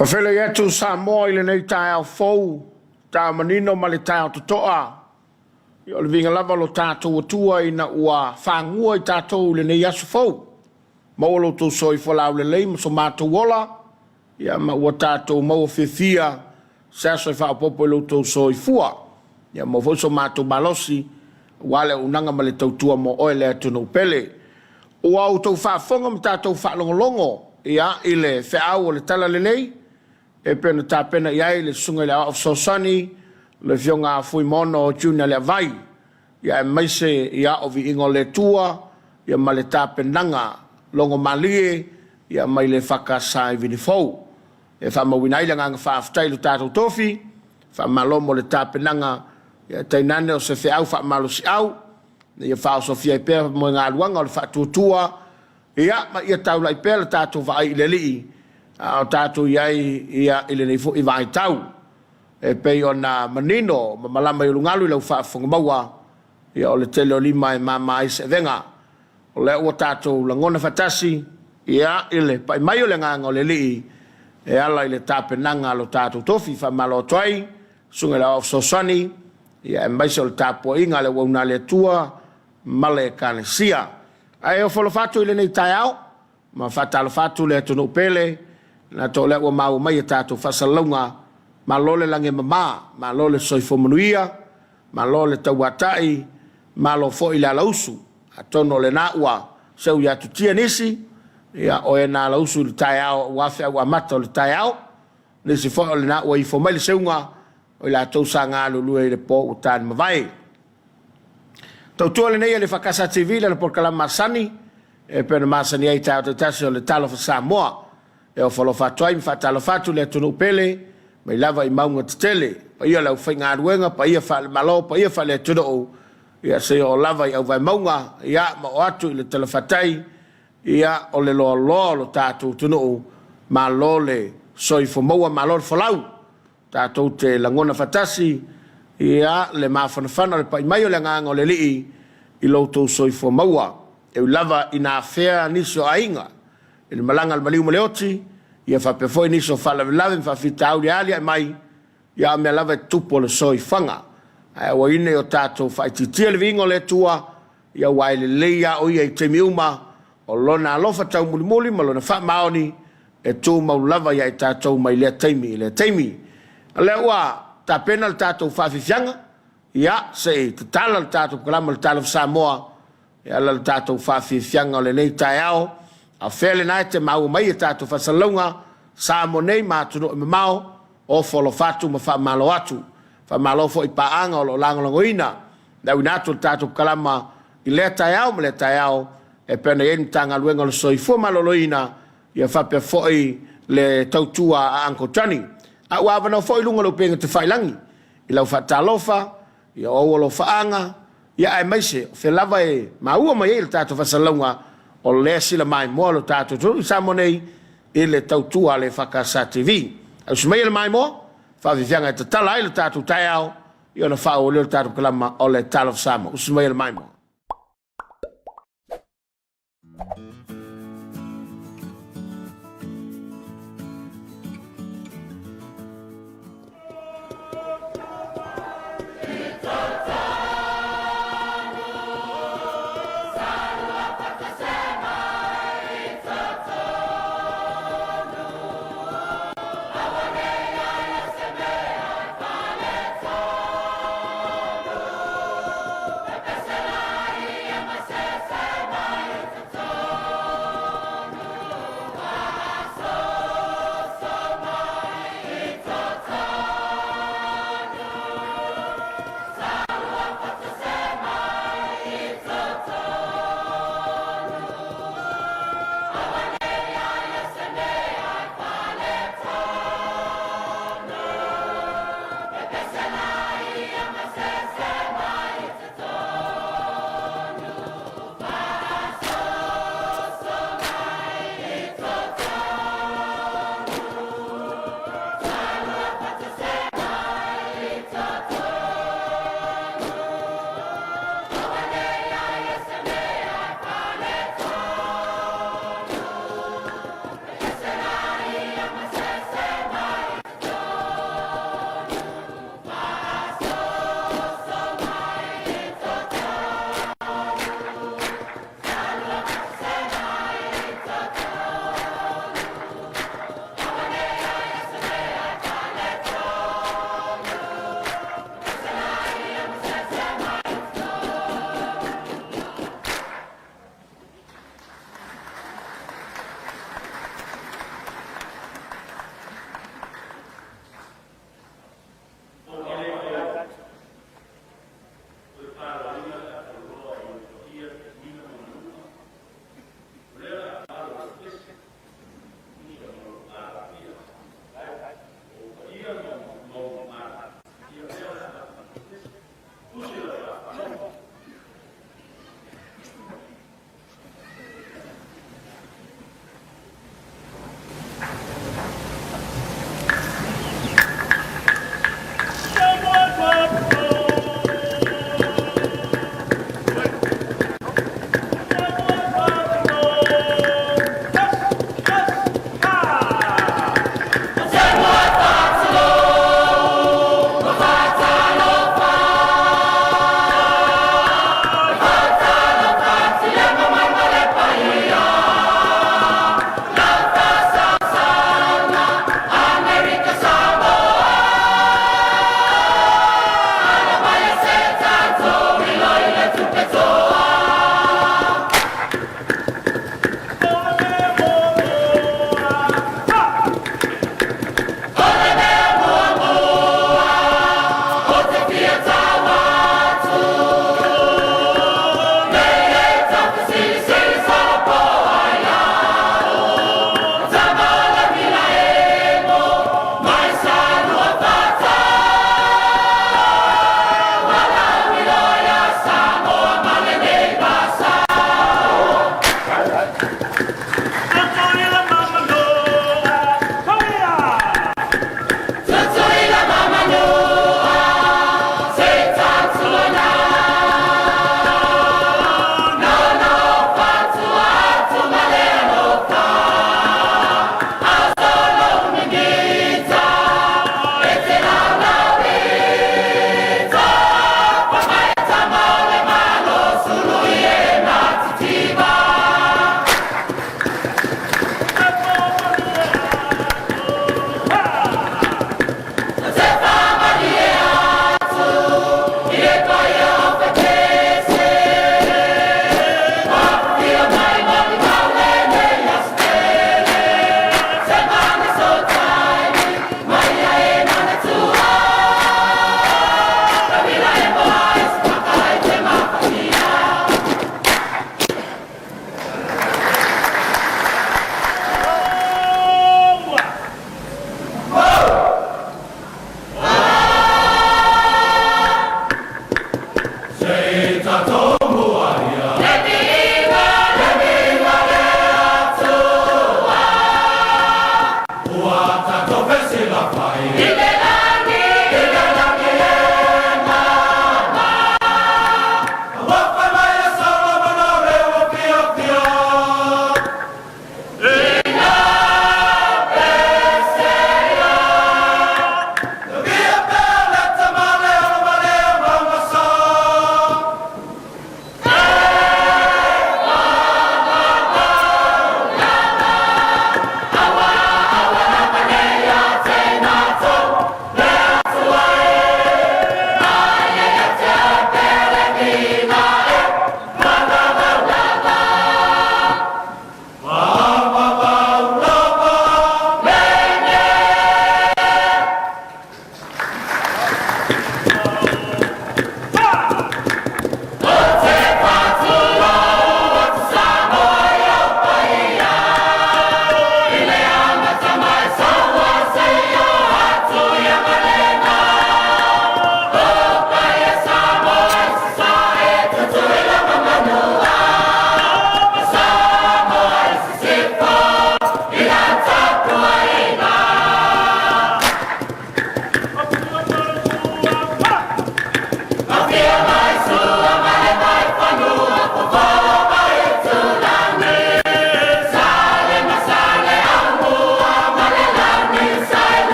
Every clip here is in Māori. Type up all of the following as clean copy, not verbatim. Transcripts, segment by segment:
Whawhele atu Samoa ile nei tae au fou, tā manino ma le tae au totoa. I o le vinga lava lo tātou atua ina ua whangua I tātou ile nei asu fou. Maualo tō soi whalau le lei, maso mātou ola, ia ma ua tātou maua whiwhia, sa soi whaopopo ilo tō soi fua. Ia ma fo so mātou malosi, wale unanga ma le tautua mo oele atu no pele. Ua au tau whaafonga ma tātou whaalongolongo, ia ile whiau o le tala le lei, e pena tā pena iai le sunga le of Sosani, le fionga fui mono o tuna le vai, ia e maise ia o vi ingo le tua, ia ma le tā penanga, longo malie, ia mai le whakasai vini fau. E whamawina ila nganga whaaftai lo tātou tofi, whamalomo le tā penanga, ia tainane o se whiau whamalo si au, ia whao sofia I pēr mo ngā luanga o le whaatuatua, ia ma ia taula I pēr le tātou whaai le lii, o tātou iai ia ile nei fo I vai tau. E pei o na manino, ma malama I lungalu I lau whaafonga maua, ia o le tele o lima e mama I se venga. O le ua tātou langona fatasi, ia ile, pa I mai o le nganga o le lii, e ala I le tāpenanga lo tātou tofi, wha malo toai, sunga le of Sosani, ia e maise o le tāpua inga le wauna le tua, male kane sia. Ai o wholofatu ile nei tai au, ma whatalo fatu le atu no pele, na to le ua mau mai e tātou whasalunga, ma lole lange mama, ma lole soifo manuia, ma lole tauatai, ma lo fo I le alausu, a tono le na ua, seu ia tutia nisi, ia o e na alausu le tai au, wafe au amata o le tai au, nisi fo le na ua I fo mai le seunga, o I la tau sa ngā lulua I le po o tāni mawai. Tautua le nei le whakasa TV le porkala masani, e pēna masani ai tāo te tasi o le Talofa Samoa, e o whalofatu ai, mi whatalofatu le tunu pele, mai lava I maunga te tele, pa ia lau whainga aruenga, pa ia whale malo, pa ia whale tunu o, ia se o lava I au vai maunga, ia ma o atu I le telefatai, ia o le loa loa lo tātou tunu o, ma lo le soifo maua, ma lo le whalau, tātou te langona fatasi, ia le mawhanawhana le pa I mai o le nganga o le lii, I loutou soifo maua, e lava I nā whea niso ainga, e le malanga le maliu maleoti, ia whapefoi niso whalawelawe, whawhita auri alia e mai, ia mea lava e tupo le soifanga. Ai wa ine o tātou whaititia le vingo le tua, ia wai le leia o ia I te miuma, o lona alofa tau mulimuli, ma lona wha maoni, e tū mau lava ia I tātou mai lea teimi, lea teimi. A lea ua, tā pena le tātou whawhiwhianga, ia se te tala le tātou kalama le Talofa Samoa, ia le tātou whawhiwhianga o le nei tai ao, a whele nai te mau mai e tātou whasalunga, Samo nei mātunu I mamao, o wholofatu ma whamalo atu, whamalo fo I paanga o lo langolangoina, na winatu le tātou kalama I lea tai ao, ma lea tai ao, e pena enu tanga luenga le soifua maloloina, ia whapea fo I le tautua a Anko Tani. A wawano fo I lunga lo penga te whailangi, I lau whatalofa, ia o lo whaanga, ia ai maise, whelava e maua mai e le tātou whasalunga, o le sila mai moa lo tātou tū, Samo nei, I le tautua le whakasa TV. Au sumai le mai moa, whawhiwhianga e te tala I le tātou tai au, I ona whao o le tātou kalama o le Talofa Samoa. Usumai le mai moa.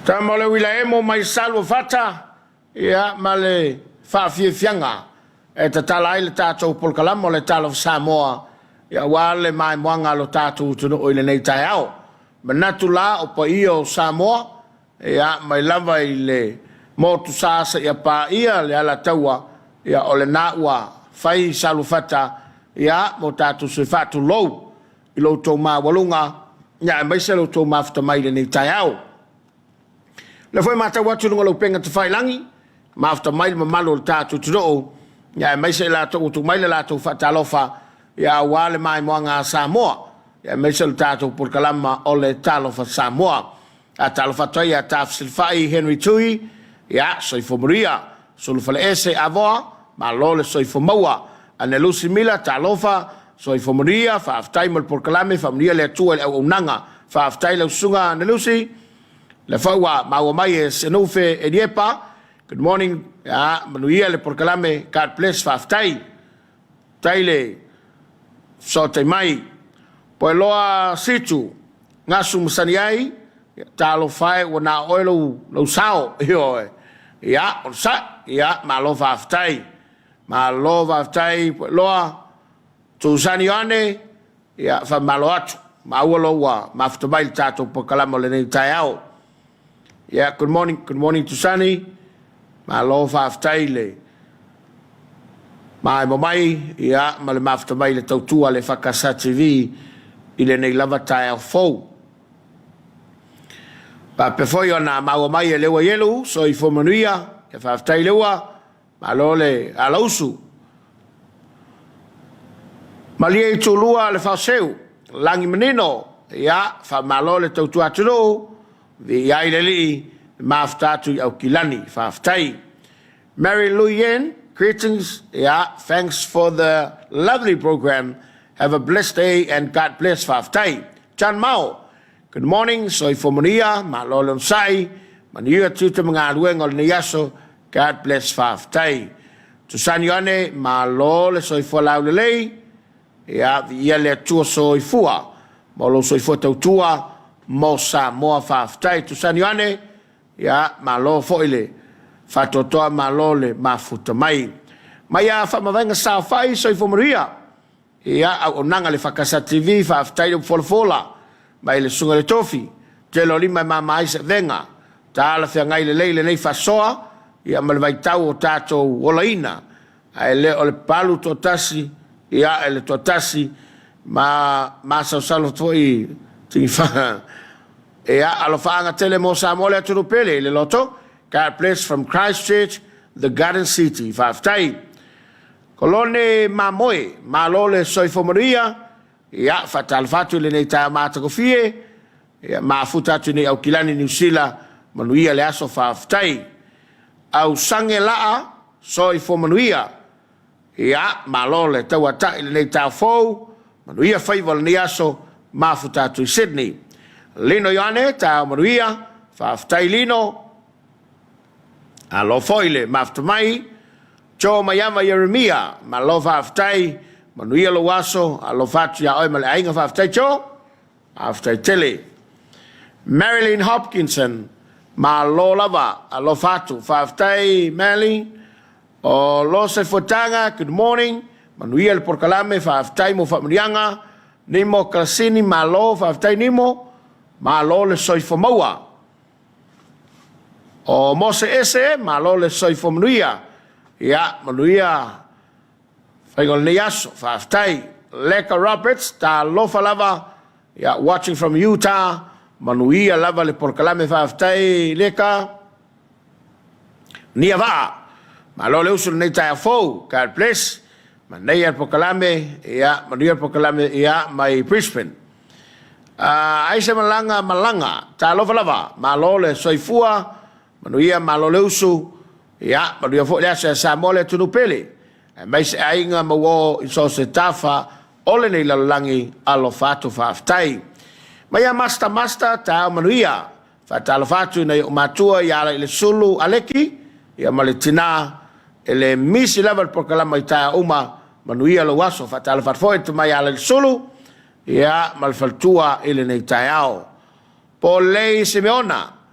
Ta mole wila emo mai salvo fata ia male fa fianga e ta tala ile tato pol kalamo le Talofa Samoa ia wale mai mwanga lo tato tuno o ile nei tai au manatu la o pa io Samoa ia mai lava ile motu sasa ia pa ia le ala taua ia ole na ua fai salvo fata ia mo tato se fatu low ilo to ma walunga ia mai se lo to ma fta mai le nei tai au le foi mata watu ngolo penga te fai langi ma after mai ma malo tatu tudo ya mai se la to tu mai la to Talofa ya wale mai moanga Samoa ya mai se tatu por kalama ole Talofa Samoa a Talofa to ya tafsil fai Henry Tui ya soi fomoria sul fale ese avoa ma lole soi fomoa ane lusi mila Talofa soi fomoria fa aftai mal por kalame familia le tu el unanga fa aftai le sunga ane lusi le faua mai e senufe e diepa. Good morning. Ya manuia le por kalame God bless faftai. Taile so te mai. Po loa situ ngasu musaniai Talofa wana oilo lo sao yo. Ya on sa ya malo faftai. Malo faftai po loa tu saniane ya fa malo atu. Ma wolo wa maftabai tato por kalamo le nei taiao. Yeah, good morning to Sunny. Ma lo faftai le. Ma mai ya ma le maftamai le tautua le EFKS TV ile nei lava tai fo. Pa pe foi ona ma mai le wa yelu so I fomanuia e faftai le wa ma lo le alausu. Ma li tulua le faseu langi menino ya fa ma lo le tautua tulo. Vi yaileli maftatu au kilani faftai. Mary Luyen, greetings. Yeah, thanks for the lovely program. Have a blessed day and God bless faftai. Chan Mao, good morning. Soy fomonia, malolon sai, manuia tuta mga lueng ol niyaso. God bless faftai. Tusan yone malole soy folau lelei. Yeah, vi yale tua soy fua. Molo soy fotautua. Mo Samoa faftai tu saniane ya malo foile fatotoa malole mafuta mai ya fa mavenga sa fai so fomoria ya onanga le EFKS TV faftai folfola mai le sunga le tofi telo lima mama isa venga tala fe ngai le leile nei fasoa ya malvai tau tato olaina ai le ole palu totasi ya ele totasi ma sa salo foi tinfa ea alofaanga tele mo Samoa le turupele le loto God bless from Christchurch the Garden City faftai kolone mamoe malole soifomaria ya fatal fatu le nei ta mata kofie ya mafuta tu nei au kilani New Zealand manuia le aso faftai au sangelaa soifomanuia ya malole tawata le nei ta fo manuia faival ni aso mafuta tu Sydney Lino yane ta maruia faftai lino alo foile maftamai cho mayama Yeremia malo faftai manuia lo waso alo fatu ya oi male ainga faftai cho aftai tele Marilyn Hopkinson malo lava alo fatu faftai Marilyn o lo se fotanga good morning manuia por kalame faftai mo famrianga nimo klasini malo faftai nimo malo le soi fomoa o mose ese malo le soi fomonuia ya manuia faigol niaso faftai Leka Roberts Talofa lava ya watching from Utah manuia lava le porkalame faftai Leka niava malo le usul nei tai fo God bless manuia porkalame ya manuia porkalame ya mai Brisbane aise malanga Talofa lava malole soifua manuia malole usu ya manuia fo le Samoa le tunupele mai se ainga mawo so se tafa ole nei lalangi alofatu faftai maya master ta manuia fa talofatu nei matua ya le sulu aleki ya malitina ele misi level por kalama ita uma manuia lo aso whatalofa foi te mai ala sulu ia malfaltua ile nei taiao po lei Simeona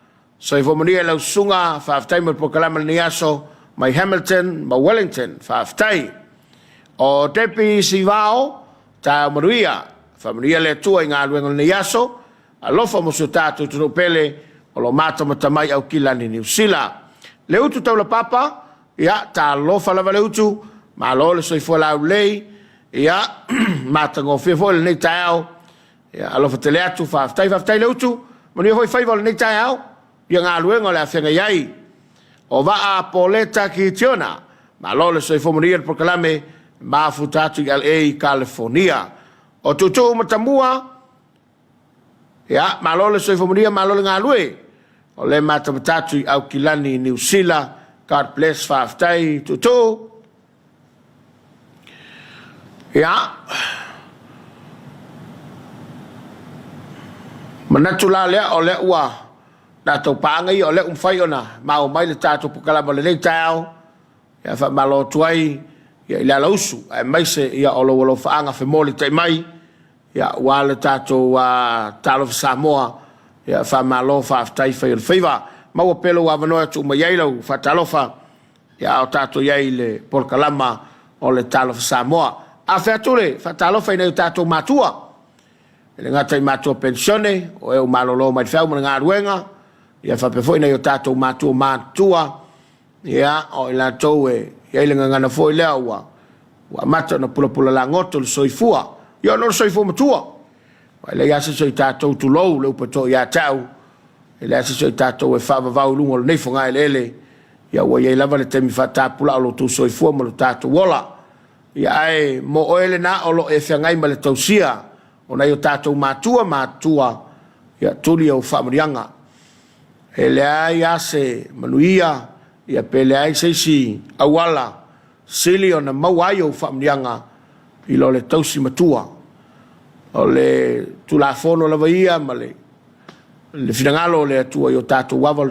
so i fomonia lau sunga whaftai mo pokalama ni aso mai Hamilton ma Wellington whaftai o tepi si vao ta manuia whamanuia le tua i ngā luenga ni aso alofa mo su tātou tunu pele o lo mata matamai au kilani New Zealand le utu taula papa ia ta lofa lava le utu ma lo le soifua lau lei ia mata ngofia fo le nei taiao ia alofa tele atu whaftai le utu manuia hoi whaiva le nei taiao ia ngā luenga le awhenga iai o waa poleta ki tiona ma lo le soifua manuia le prokalame ma futatu i LA, California o tutu matamua ia ma lo le soifua manuia ma lo le ngā lue o le mata matatu i au kilani New Zealand God bless whaftai tutu ia manatu la lea o le ua tātou pāngai o le umwhai ona mao mai le tātou pukalama le nei tau ia wha malo tuai ia ila lausu ai mai se ia o lo whaanga whemoli te mai ia ua le tātou Talofa Samoa ia wha malo whaftai whai le whaiva maua pelo wa vanoa tu mai ailau wha Talofa ia o tātou iai le pukalama o le Talofa Samoa a whaatule wha Talofa ina i tātou mātua le ngata i mātua pensione o e o malolo mai whau mana ngā ruenga ia whapefo ina i tātou mātua ia o i lātou ia i le ngana fo i lea ua mata na pula la ngoto le soifua ia no le soifua matua wa le ia se soi tātou tu lou le upato ia tau le se soi tātou e whavavau lungo le neifo ngai lele ia ua ia i lava le temi whatapula o lo tu soifua ma lo tātou wola ia ai mo oele na o lo e whiangai ma le tausia o na i o tātou mātua ia tuli au whamarianga e le ai ase manuia ia pe le ai seisi awala sili o na mauai au whamarianga i lo le tausi matua o le tulafono lava ia ma le finangalo le atua i o tātou wava o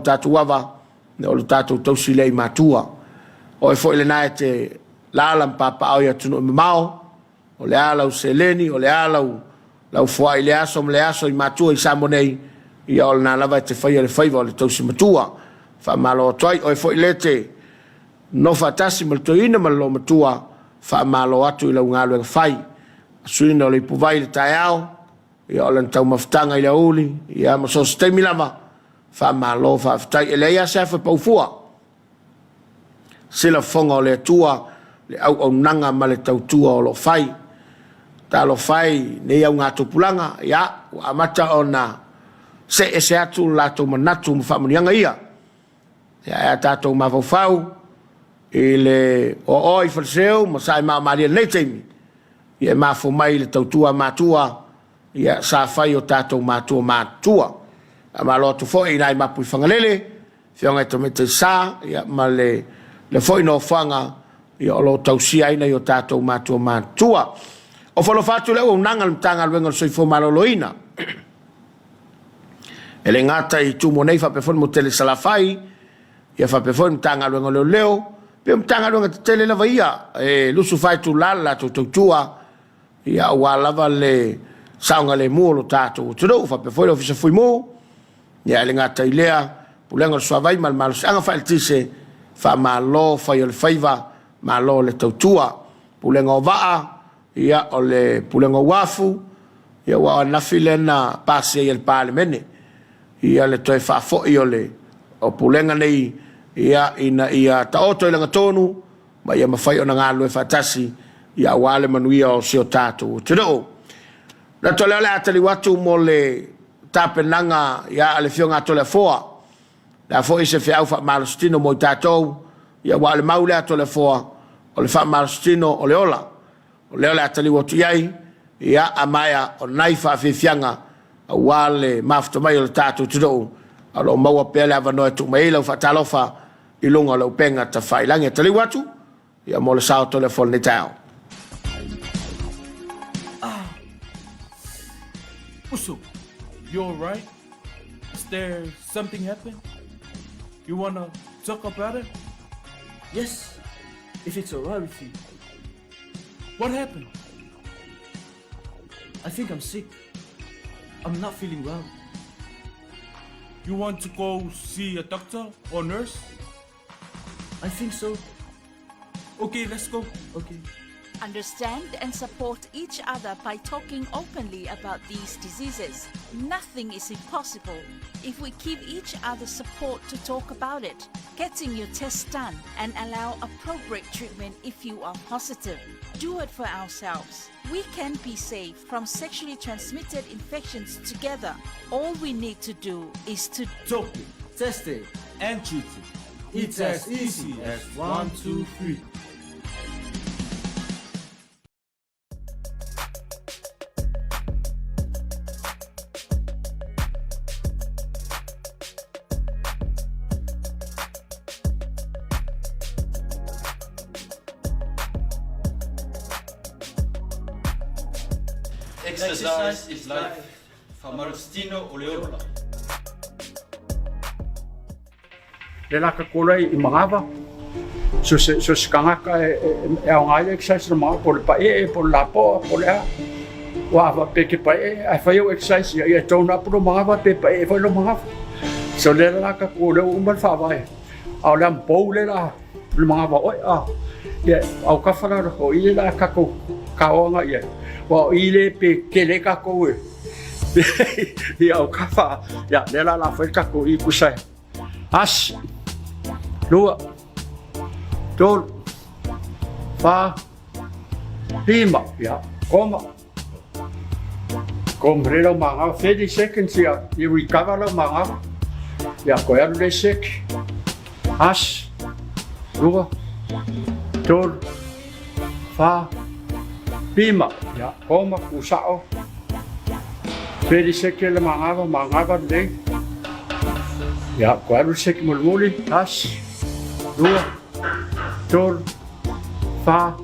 le tātou tausi lei mātua o e fo ile na e te lalam papa au ia tunu mao o le alau seleni o le alau lau fuai le aso i matua i samonei ia o na lava te whaia le whaiva o le tausi matua wha malo tuai o e fo ile te no fatasi mal toina mal lo matua wha malo atu i lau ngālu e whai suina o le puvai le taiao ia o le tau maftanga i le uli ia masos teimi lava wha malo wha aftai e le ia sefa paufua sila fonga o le tua le au nanga ma le tautua o lo fai ta lo fai ne au ngā tupulanga ia o amata o na se atu lato manatu mwhamanianga ia ia tātou mawawhau i le o i whalseo ma sai maria nei teimi ia mawho mai le tautua mātua ia sa fai o tātou mātua a ma lotu foi nai mapui whangalele whionga to me te sa ia ma le foi no whanga ia o lo tausia ina i o tātou mātua o whalo whātu leo unanga mtanga luenga soifo maloloina e le ngata i tumo nei whapefon mo tele salafai ia whapefon mtanga luenga leo pe mtanga luenga te tele lava ia e lusu whai tu lala tu tautua ia ua lava le saunga le mua lo tātou tudo whapefon o fisa fui mo ia le ngata i lea pulenga suavai mal anga whai tise wha malo whai o le whaiva malo le tautua pulenga o waa ia o le pulenga wafu ia wa nafi lena pase i le parlemene ia le toi whafo i o le o pulenga nei ia taoto i langa tonu ma ia mawhai o na ngā lue whatasi ia wale manuia o sio tātou tino na tole ole atali watu mo le tapenanga ia ale fionga tole foa la fo i se fiau wha malostino mo i tātou ia wale maule atole foa o le wha malostino o le ola o leo le atali watu iai ia amaya o nai whawhiwhianga a wale mafta mai o le tātou tudou a lo maua pele avanoe tuk mai lau whatalofa i lunga lau penga ta whailangi atali watu ia mo le sao tole fol ni tau Uso, you alright? Is there something happened? You wanna talk about it? Yes, if it's alright with you. What happened? I think I'm sick. I'm not feeling well. You want to go see a doctor or nurse? I think so. Okay, let's go. Okay. Understand and support each other by talking openly about these diseases. Nothing is impossible if we give each other support to talk about it, getting your tests done, and allow appropriate treatment if you are positive. Do it for ourselves. We can be safe from sexually transmitted infections together. All we need to do is to Talk it Test it. and treat it. It's as easy as 1, 2, 3. Exercise is life. Famarustino Oleola. Le la ka kolai I mangava so skanga ka e ngai exercise ma por pa por la po por la wa va pe ke pa ai fa yo exercise ya tona pro mangava pe pa fa lo mangava so le la ka kolai mal fa vai au lam po le la mangava oi ya au ka fa la ko I la ka ko ka o nga ya wa I le pe ke le ka ko ya au ka fa ya le la fa ka ko I kusai as Dua, tol, fa, lima, ya, koma. Komrelo manga, 30 seconds ya, you recover lo manga. Ya, koyar le sek. As, dua, tol, fa, lima, ya, koma, kusao. 30 seconds lo manga le. Ya, koyar le sek mulmuli, as. 2, 3, 4,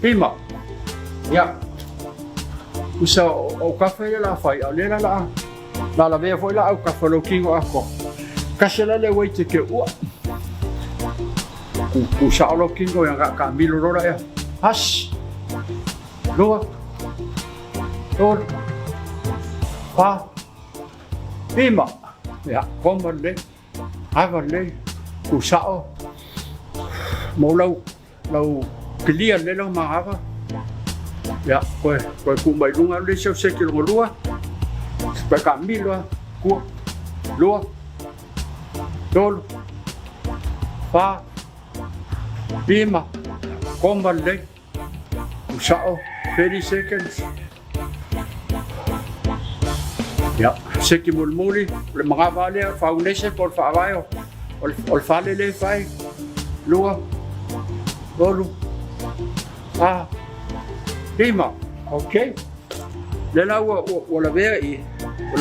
5. Ya. Usa o kafe la fai, o le la vea foi la o kafe lo kingo ako. Kasela le waite ke ua. Usa lo kingo yang ka milo rora ya. Has. 2, 3, 4, 5. Ya, komale. Avale. Usao. Mau lâu clear le lo mangava ya ko ku mai lunga le se ki lo lua pa camilo ku lua dol fa bima komba le usao 30 seconds ya se ki mulmuli le mangava le faunese por favor ol fale le fai lua Dolu, lima, okay. Lela wala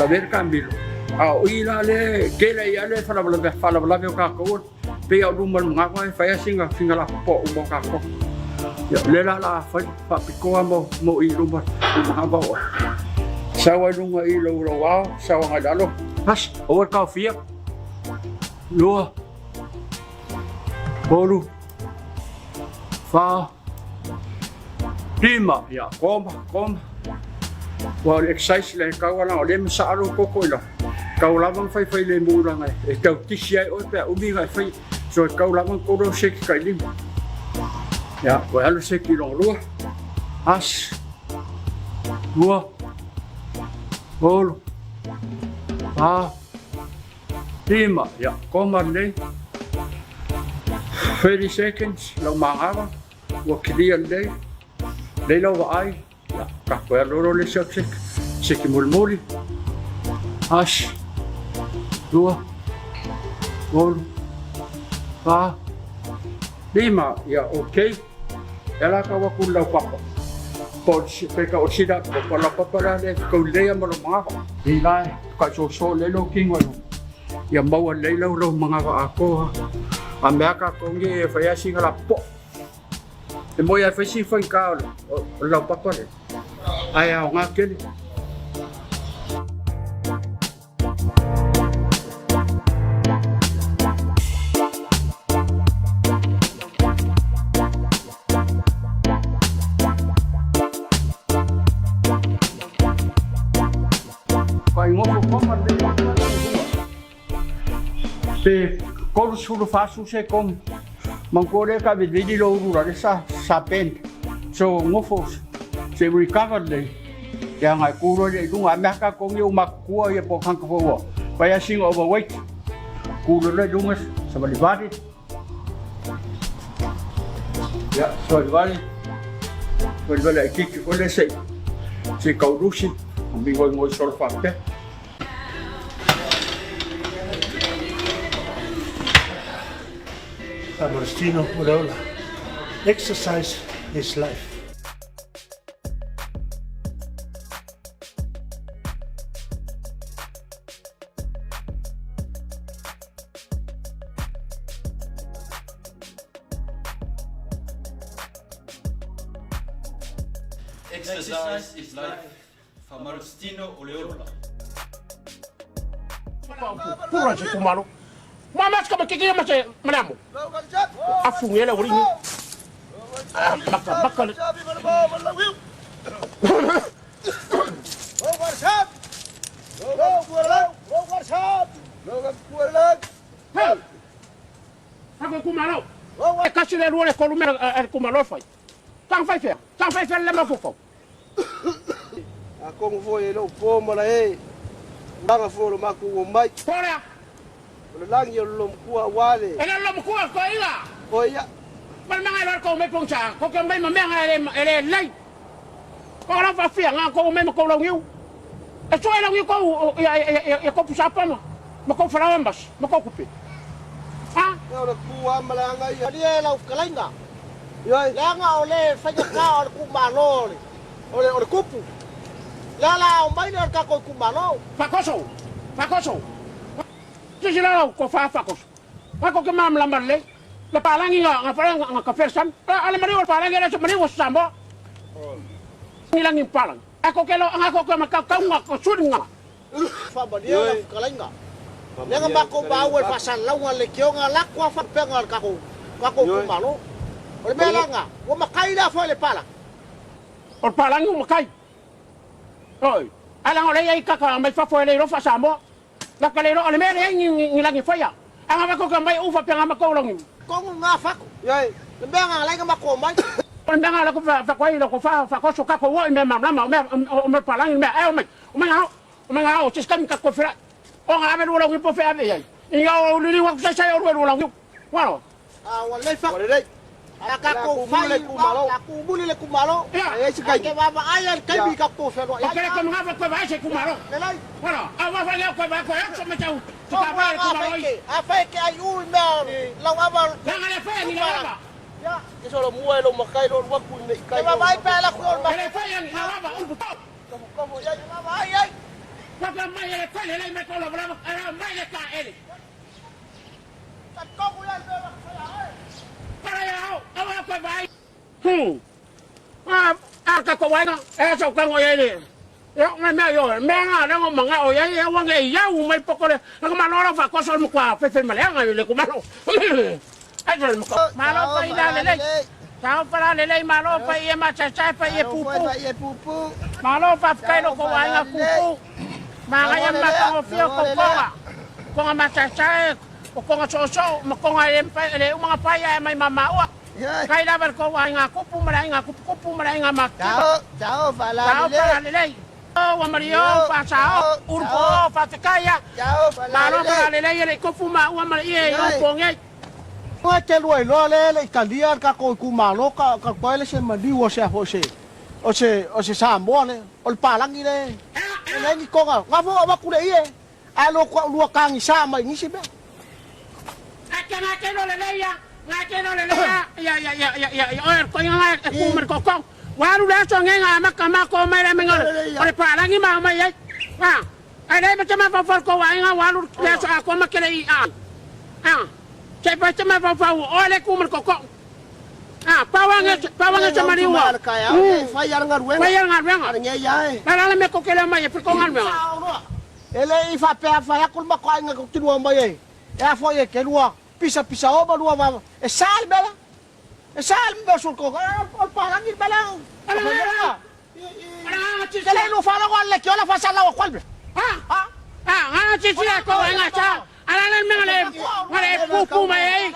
ver cambio. Ila le kela ya le fala ka ko. Pe au lumal ngakwa fa singa la po mo ka ko. Ya lela la fa piko mo I lumal ngaba. Sawa lunga I lo wa, sawa ngadalo. Has over ka fia. Lua. Bolu. Fa, lima, ya, koma. Wa exercise le kau ala le masa alo koko ila. Kau lamang fai le mura ngai. E kau tisi ai o pe umi ngai fai. So kau lamang ko do sek kai lim. Ya, wa alu sek long lua. As. Lua. Bol. Fa. Lima, ya, koma le. 30 seconds, lo mangava, wa clear le, le lo ai, ya, ka koe loro le seki mulmuli, as, 2, 4, 5, 5, ya, okay, ela ka wa kula papa, por peka o sida, por la papa le, ko le mo lo mangava, ila ka so le lo kingo, ya mau le lo mangava ako, a mea ka kongi whai singa la po. E moi ai whaisi whai kao o lau papare. Ai au ngā kene. mama le mama pe ko sulu fasu se kom mangkore ka vidi lo rura sa pen so ngofos se recover le ya ngai kuro le dunga maka ko ngi umakua ya po kanka fo pa sing overweight kuro le dunga sa balibadi ya so balibadi balibadi kiki ko le se kau rusin ambil ngoi sol fakte Famarstino Ureola. Exercise is life. Exercise is life. Famarstino Ureola. Pura se kumalo. Mama ska makikira mase manamu. Afungela uri. Bakal. Ako kumalo. Kasi le ruole kolume kumalo fai. Tang fai fer le mafufo. Ako mo foi lo po mala e. Banga fo lo maku mai. Pora. Lo lang yo lo mkua wale. Ele lo mkua ko ila. O ya. Mal mga lor ko may pongsa. Ko ko may mamanga ele lay. Ko la fa fia nga ko may ko long yu. E so ele ngi ko ya ko pusapa mo. Mako farambas, mako kupi. Ha? Yo lo kuwa mala nga ya. Dia la ukalenga. Yo. Langa ole fanya ka ole kumalo. Ole kupu. La umbai le ka ko kumalo. Pakoso. Sisi la ko fa fakos. Ako ke mam lambar le. La palangi nga parang nga kafersan. Ala mari palangi la mari wasamba. Ngilang yung palang. Ako ke lo ako ke makakaw nga ko suringa. Fa ba dia la ukalenga. Lenga mako bawel pasal lawan le kyo nga lakwa fa pengal ka ko kumalo. Ole belanga, wo makai la fa le pala. Or palangi makai. Oi, alang ole ay kaka may fa fo le ro fa samo. La kalero ole mere ngilang faya. Ang ako ka may ufa penga makolong. Kong nga fa ko. Yo. Lenga la nga mako mai. Onda nga la ko fa ko ilo ko fa ko so ka ko wo me mam lama me palangi me ay o me ngao chiskam ka ko fira. O nga ame lo ngi po fe ave ay. Inga o lili wa sa sa o lo ngi. Walo. Wala fa. Wala dai. Ako fai kumalo. Ako buli le kumalo. Ay sikai. Ke baba ayan kai bi ka po fe lo. O kere ko nga fa ko ba se kumaro. Nelai. Walo. Awa fa ya ko ba ko so me chau. Ko ba kumalo. Afai ke ay u me law aba. Nga le fa ni la. Ya. Eso lo mueve lo makai lo wa ku ne kai. Ke baba ay pa la ko ba. Le fa ya ni la un buto. Como ya baba ay. Wa ka mai le ko le me ko lo bravo. Era mai le ka ele. Ko ko ya be ba. Para ya awa ko ba. Ka ko wa na. So ka ngo ye. Yo me nga na ngo manga o ye wa nge ya u mai pokore. Nga manora fa ko so mo kwa fe male nga le ko malo. Ai mo ko. Malo pa ida le. Tao para le malo pa ye ma cha pa ye pupu. Malo pa kai lo ko wa nga pupu. Mga yan ma ko fio ko ko. Ko nga ma cha o ko nga so mo ko nga le mga paya may mamawa. Kai laban ko wa nga kupu malay nga mak. Chao pala le. Wa Mario pa sao urpo pa kaya. Malo pa le le ko fuma wa mali e ko ngai. Wa ke luai lo le kandian ka ko kumalo ka ko le se mandi wo se ho se. O se Samoa le o palangi le. Le ni ko nga fo ba ku le ie. Alo ko lu ka ngi sa mai ni se be. Ngake no le ya. Ya. Ko nga ku mer ko ko. Waru la so nga makama ko mai la mengo. O palangi ma mai ai. Ha. Ai le ma fa ko wa nga waru la so ko makele i a. Ha. Sai pa ma fa o le ku mer ko ko. Ha, pawanga sa mariwa. Fayar ngar wenga. Nge yae. Para me ko kela mai pe ko ngar wenga. Ele I fa pe fa yakul ma ko nga ko tinwa mai. Ya fo ye ke lua. Pisa o ba lua ba. E sal bela. E sal me sul ko. O palangi bela. Kele no fa la ko le ke ola fa sala ko kwalbe. Ha? sisi ko nga sa. Alanan ngale pupu mai.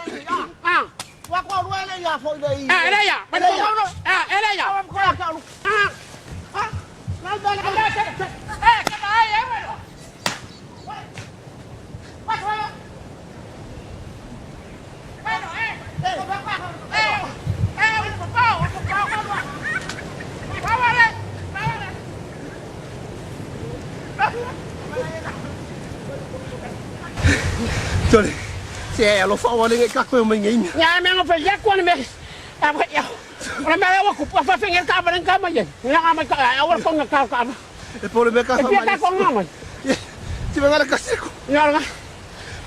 Wa ko ruele ya fo dei. Elaya. Elaya. Nal bala ka. Kamay Tole. Se lo fa wale ka ko me ngi. Ya me ngo fa ya ko me. Apa ya. Ora me wa ku fa finger ka ba ka ma ye. Ya ma ka awar ko nga ka. E pole me ka fa ma. Ka ko nga. Ti me ngala ka se ko. Ya nga.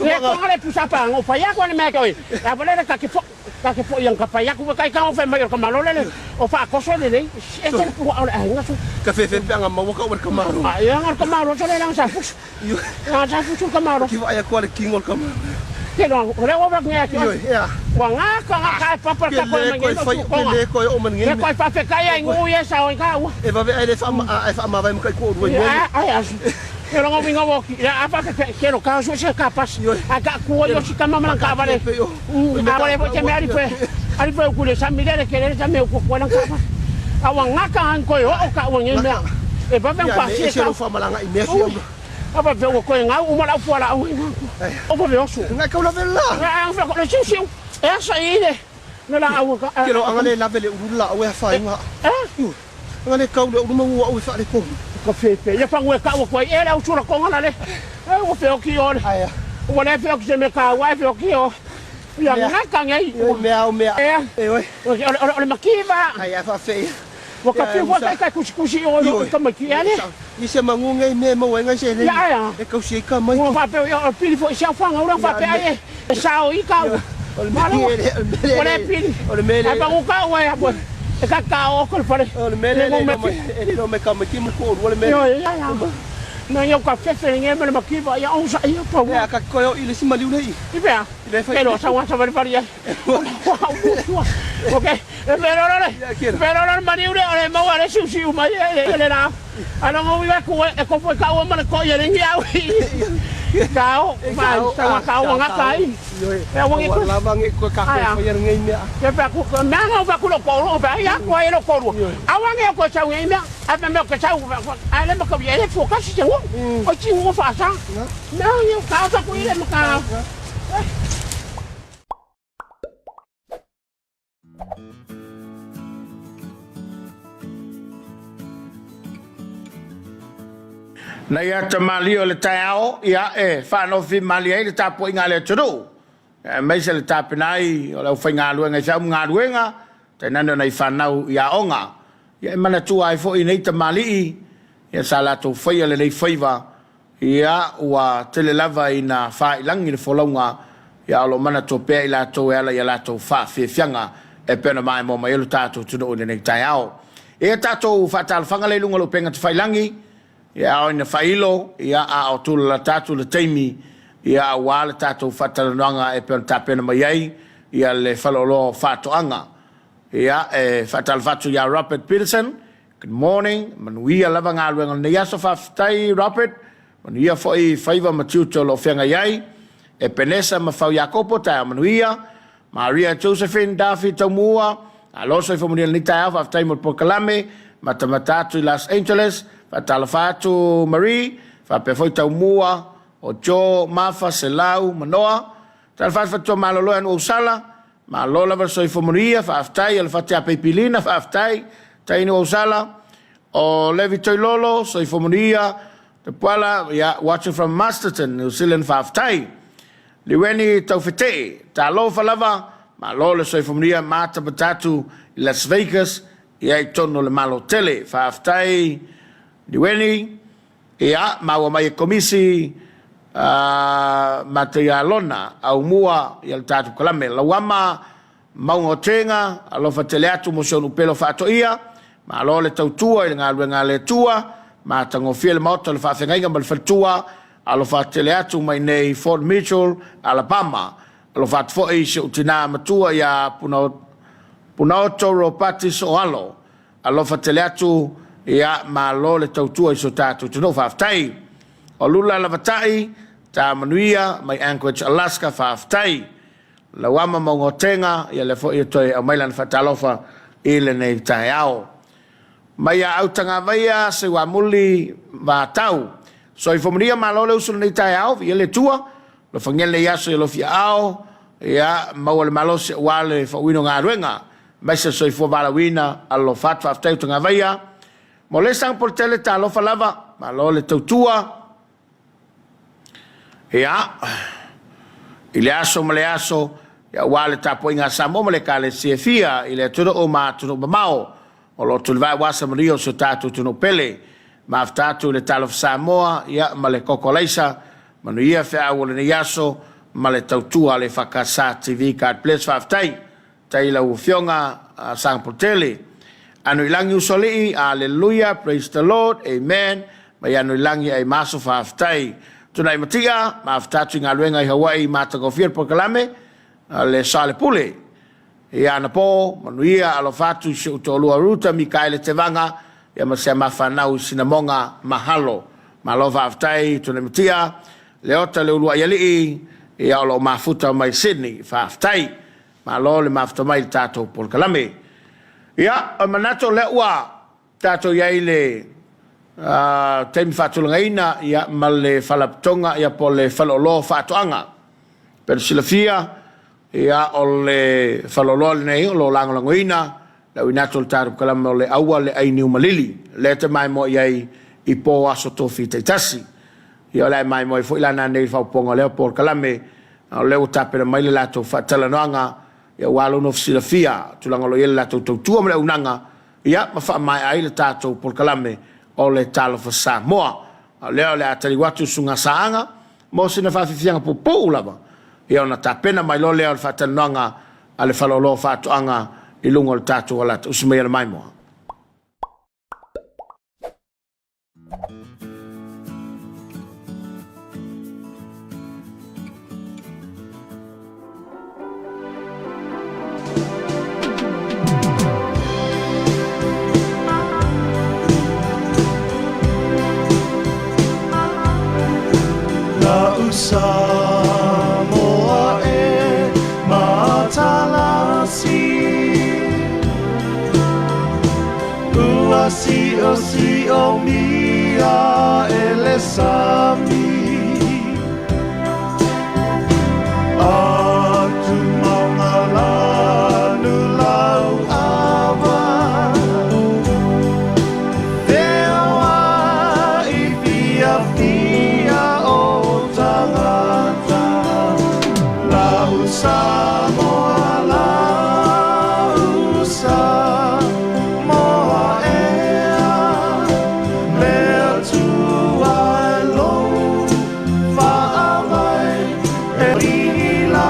Ya ko ngale pusa pa ngo fa ya ko me ka oi. Ya pole ka ki fo yang ka pa ya ku ka ka fa me ka ma lo le. O fa ko so le le. E te ku au nga so. Ka fe pa nga ma ka ka ma. Ya nga ka ma lo so le lang sa fus. Ya sa fus ka ma lo. Ki va ya ko le kingol ka ma. Que no, ora o nga ki. Ya. Wa nga ka pa pa ka ko me ngi. Ke ko o man ngi. Ke ko fa fe ka ya ngu ye sa o ka. E va ve ai fa ma vai mo ka ko ro. Ai asu. Pero ngo vinga wo ki. Ya apa ke no ka so se ka pas. Aka ku yo si ka mama ka vale. Vale po te me ari pe. Ari pe ku le sa mi le ke le sa me ku ko lang ka pa. Awa nga ka han ko yo o ka wo ngi me. E va ben pa si ka fa malanga i me fi. Apa ve wo ko nga u mala fu ala o. O va ve osu. Nga ka la vela. Nga fa ko le si. E sa ile. No la awu ka. Ke lo angale la vele urula o fa nga. Angale ka le uruma o fa le ko. Ka fe ya fa ngwe ka wo ko e la usura ko ngala le. E wo fe o ki yo. Aya. Wo le fe o ki se me ka wa fe o ki yo. Ya nga ka ngai. Mea. E oi. O makiva. Aya fa fe. Wo ka fe wo ka kusi o ka makiane. I se mangunga me mo wenga se le. Ya. E ka si ka mai. Wo fa pe o pili fo sia fa ngau fa pe ai. Sa o i ka. O le pili. O le mele. Apa ko ka wa ya bo. E ka ka o ko fa le. O le mele le no me ka me ki mo ko o le mele. Ya. Na yo ka fe nge me makiva ya o sa ia pa. Ya ka ko i le si maliu nei. I pe. Pero sa wa sa va ya. Okay. Pero no mani ure ole mo ale sushi uma ele na. Ano mo iba ko foi ka o man ko ye ngi au. Kao, vai, sa ka o nga kai. E o ngi ko la mangi ko ka ko ye ngi me. Ke pa ku na nga va ku lo ko ba ya ko ye lo ko ru. Awa ngi ko sa ngi me. A me ko sa ale mo ko ye fo ka si ngo. O chi ngo fa sa. Na yo ka sa ku ile mo ka. Na ia te mali o le taiao, ia whanau fi mali ai le tapo inga le turu. Mai se le tapinai, o lau whainga luenga, sa ngā luenga, te nana nei whanau ia onga. Ia mana tua ai fo i nei te mali i, ia sa lato whaia le nei whaiva, ia ua tele lava i na whailangi le wholaunga, ia alo mana tua pēr i lato e ala ia lato whawhianga, e pēna mai mo mai elu tātou tunu o nei taiao. Ia tātou whatalwhanga le lunga lo penga te whailangi, ia o ina whailo, ia a o tula la tātou le teimi, ia a wā le tātou whatalanoanga e pēna tāpena mai ai, ia le whalolo whātoanga. Ia whatalwhatu ia Robert Peterson, good morning, manuia lava ngā ruenga nei aso whawhitai Robert, manuia fwoi whaiva matiuto lo whenga iai, e penesa ma whau Iakopo tai manuia, Maria Josephine Dafi Taumua, a loso i whamunia ni tai au whawhitai mo Pokalame, matamatatu i Los Angeles, Talofa Marie, whapewhoi Taumua, o Joe, Mafa, Selau, Manoa, Talwhatu Maloloa no Usala, Malola Varsoi Fomuria, Whaftai, Alfatia Pepilina, Whaftai, Taino Usala, o Levi Toilolo, Soi Fomuria, the Puala, watching from Masterton, New Zealand, Whaftai, Liweni Taufete, Talofa Lava, Malola Soi Fomuria, Mata Batatu, Las Vegas, Tono Le Malo Tele, Whaftai, Liweni, ia maua mai komisi matea lona au mua ia tatu kalame lawama maungo tenga alofa teleatu mo sonu pelo fato ia ma lole tautua i ngā le tua ma tango fiel moto le whawhengainga ma le fatua alofa teleatu mai nei Fort Mitchell, Alabama alofa atfo i se utina matua ia punaoto ropati so alo alofa teleatu ia ma lo le tautua i so tātou tino whaftai. O lula lavatai, ta manuia mai Anchorage Alaska whaaftai la wama maungotenga ia le fo i toi au mailan whatalofa i le nei tae ao mai a autanga vaia se wa muli wa tau so i fomuria malo le usul nei tae ao ia le tua lo fangele yaso i lo fia ao ia maua le malo se wale fa wino ngā ruenga mai se so i fo balawina alo fatwa aftai tunga vaia mo le sang por tele talofa lava malo le tautua ia i le aso ma le aso ia wale tapo inga Samoa ma le kale siefia i le turo o ma turo mamao o lo tulvai wasa mario so tatu tuno pele ma aftatu le Talofa Samoa ia ma le kokoleisa manu ia fea wale ne yaso ma le tautua le whakasa TV card place whaftai tai la ufionga sang potele anu ilangi usoli hallelujah praise the Lord amen ma anu ilangi ai maso whaftai tunai matia ma aftatu ngā luenga i Hawaii ma takofir por kalame le sale pule ia na po manuia alo fatu se utolua ruta Mikaele Tevanga ia ma se mafanau sinamonga mahalo malova aftai tunai matia leota le ulua yali ia alo mafuta mai Sydney fa aftai malo le mafuta mai tato por kalame ia manato le ua tato yai le temi whatulungaina ia ma le whalaptonga ia po le whalolo whatoanga. Pero silafia ia o le whalolo le nei o lo langolangoina la winato le taru kalama o le aua le aini umalili le te mai mo iai i po aso tofi teitasi ia le mai mo i fo ilana nei whauponga leo por kalame o leo tapena mai le lato whatalanoanga ia walo no silafia tulangolo ia le lato tautua ma le unanga ia ma wha mai ai le tato por kalame o le Talofa Samoa. Leo le atari watu sunga saanga, mo sina whawhiwhianga po lava. Ia ona tapena mai lo leo le whatananga a le whalolo whatoanga i lungo le tatu alata. Usumea le mai moa. Samoa e matalasi Ua si o mia e le sami Atu maunga lanu lau awa Ewa i fia Samoa lau Samoa ea Lea tua lo whaamai E ila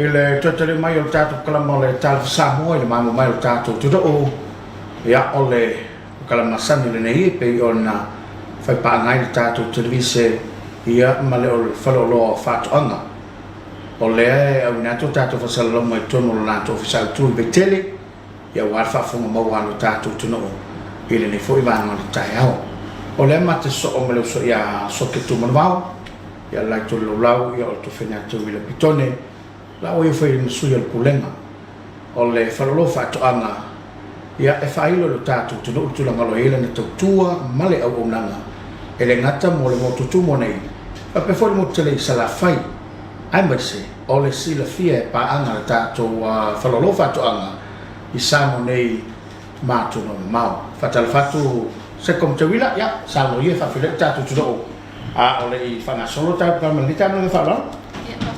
Ile totale mai o tātou kalama o le Talofa Samoa ile mai mai o tātou tuto ia o le kalama sani le nei pe o na fai paangai le tātou televise ia ma le o le whaloloa whātuanga o le au nato tātou whasalalomo e tono lo nato ofisau tūi betele ia wār whaafonga mau alo tātou tuno ile nei fo i vānga le tai au o le mate so o me le so ia soke tu manwao ia lai tu lau ia o tu whenatu i le pitone la o foi no suyo el pulenga o le falolo fatoanga ia e failo lo tatu tu la ngalo ele na tua male au onanga ele ngata mo le moto tu mo nei pa pe foi mo tele sala fai ai ma se o le sila fia pa anga le tatu falolo fatoanga i samo nei matu no mau fatal fatu se kom te wila ya salo ye fa file tatu tu do a o le fa na solo ta pa malita no fa ba